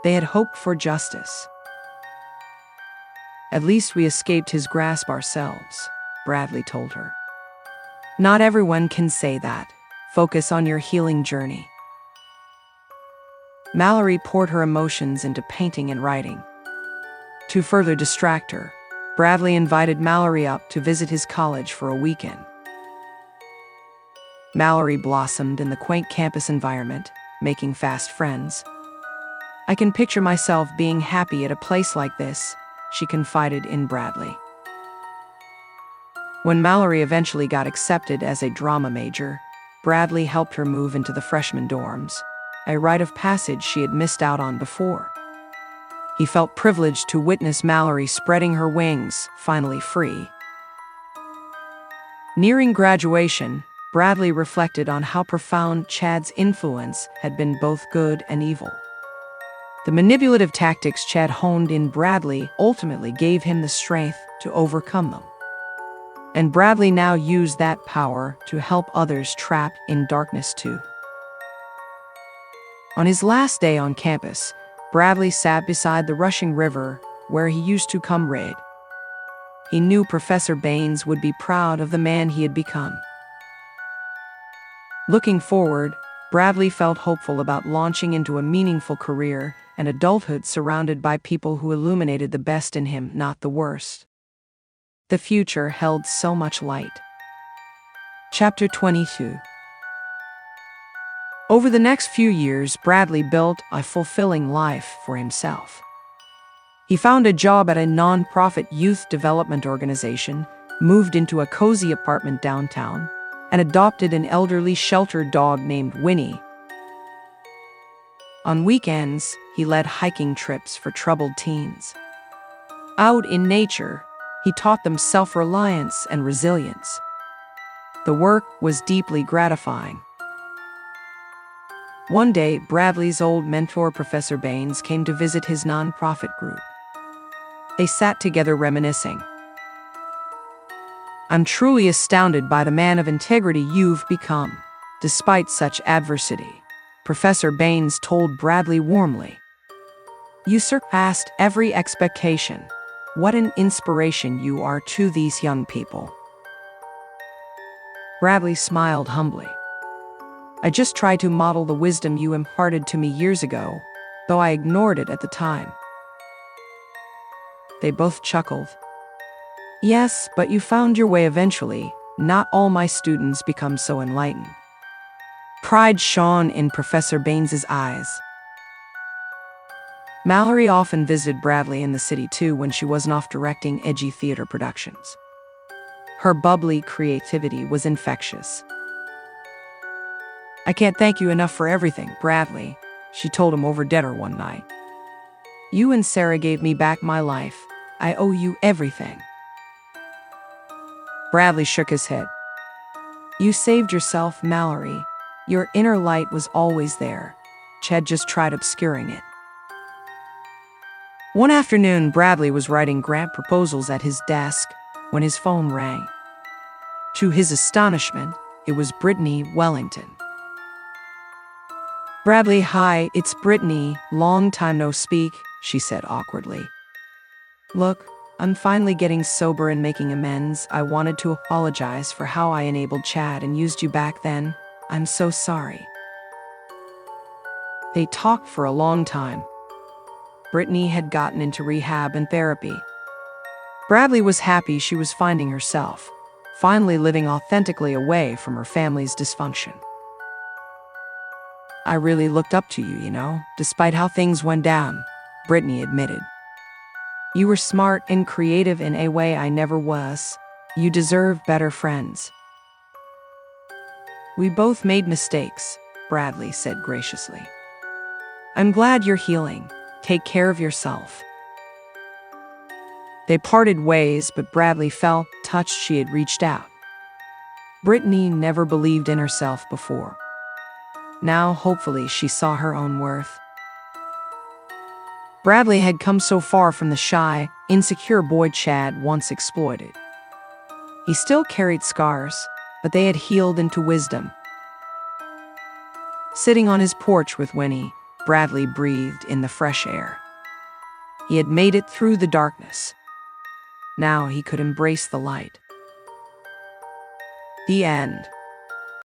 They had hoped for justice. "At least we escaped his grasp ourselves," Bradley told her. "Not everyone can say that. Focus on your healing journey." Mallory poured her emotions into painting and writing. To further distract her, Bradley invited Mallory up to visit his college for a weekend. Mallory blossomed in the quaint campus environment, making fast friends. "I can picture myself being happy at a place like this," she confided in Bradley. When Mallory eventually got accepted as a drama major, Bradley helped her move into the freshman dorms, a rite of passage she had missed out on before. He felt privileged to witness Mallory spreading her wings, finally free. Nearing graduation, Bradley reflected on how profound Chad's influence had been both good and evil. The manipulative tactics Chad honed in Bradley ultimately gave him the strength to overcome them. And Bradley now used that power to help others trapped in darkness too. On his last day on campus, Bradley sat beside the rushing river where he used to come read. He knew Professor Baines would be proud of the man he had become. Looking forward, Bradley felt hopeful about launching into a meaningful career and adulthood surrounded by people who illuminated the best in him, not the worst. The future held so much light. Chapter 22. Over the next few years, Bradley built a fulfilling life for himself. He found a job at a non-profit youth development organization, moved into a cozy apartment downtown, and adopted an elderly shelter dog named Winnie. On weekends, he led hiking trips for troubled teens. Out in nature, he taught them self-reliance and resilience. The work was deeply gratifying. One day, Bradley's old mentor, Professor Baines, came to visit his nonprofit group. They sat together reminiscing. "I'm truly astounded by the man of integrity you've become, despite such adversity," Professor Baines told Bradley warmly. "You surpassed every expectation. What an inspiration you are to these young people." Bradley smiled humbly. "I just tried to model the wisdom you imparted to me years ago, though I ignored it at the time." They both chuckled. "Yes, but you found your way eventually. Not all my students become so enlightened." Pride shone in Professor Baines's eyes. Mallory often visited Bradley in the city too when she wasn't off directing edgy theater productions. Her bubbly creativity was infectious. "I can't thank you enough for everything, Bradley," she told him over dinner one night. "You and Sarah gave me back my life. I owe you everything." Bradley shook his head. "You saved yourself, Mallory. Your inner light was always there. Chad just tried obscuring it." One afternoon, Bradley was writing grant proposals at his desk when his phone rang. To his astonishment, it was Brittany Wellington. "Bradley, hi, it's Brittany. Long time no speak," she said awkwardly. "Look, I'm finally getting sober and making amends. I wanted to apologize for how I enabled Chad and used you back then. I'm so sorry." They talked for a long time. Brittany had gotten into rehab and therapy. Bradley was happy she was finding herself, finally living authentically away from her family's dysfunction. "I really looked up to you, despite how things went down," Brittany admitted. "You were smart and creative in a way I never was. You deserve better friends." "We both made mistakes," Bradley said graciously. "I'm glad you're healing. Take care of yourself." They parted ways, but Bradley felt touched she had reached out. Brittany never believed in herself before. Now, hopefully, she saw her own worth. Bradley had come so far from the shy, insecure boy Chad once exploited. He still carried scars, but they had healed into wisdom. Sitting on his porch with Winnie, Bradley breathed in the fresh air. He had made it through the darkness. Now he could embrace the light. The end.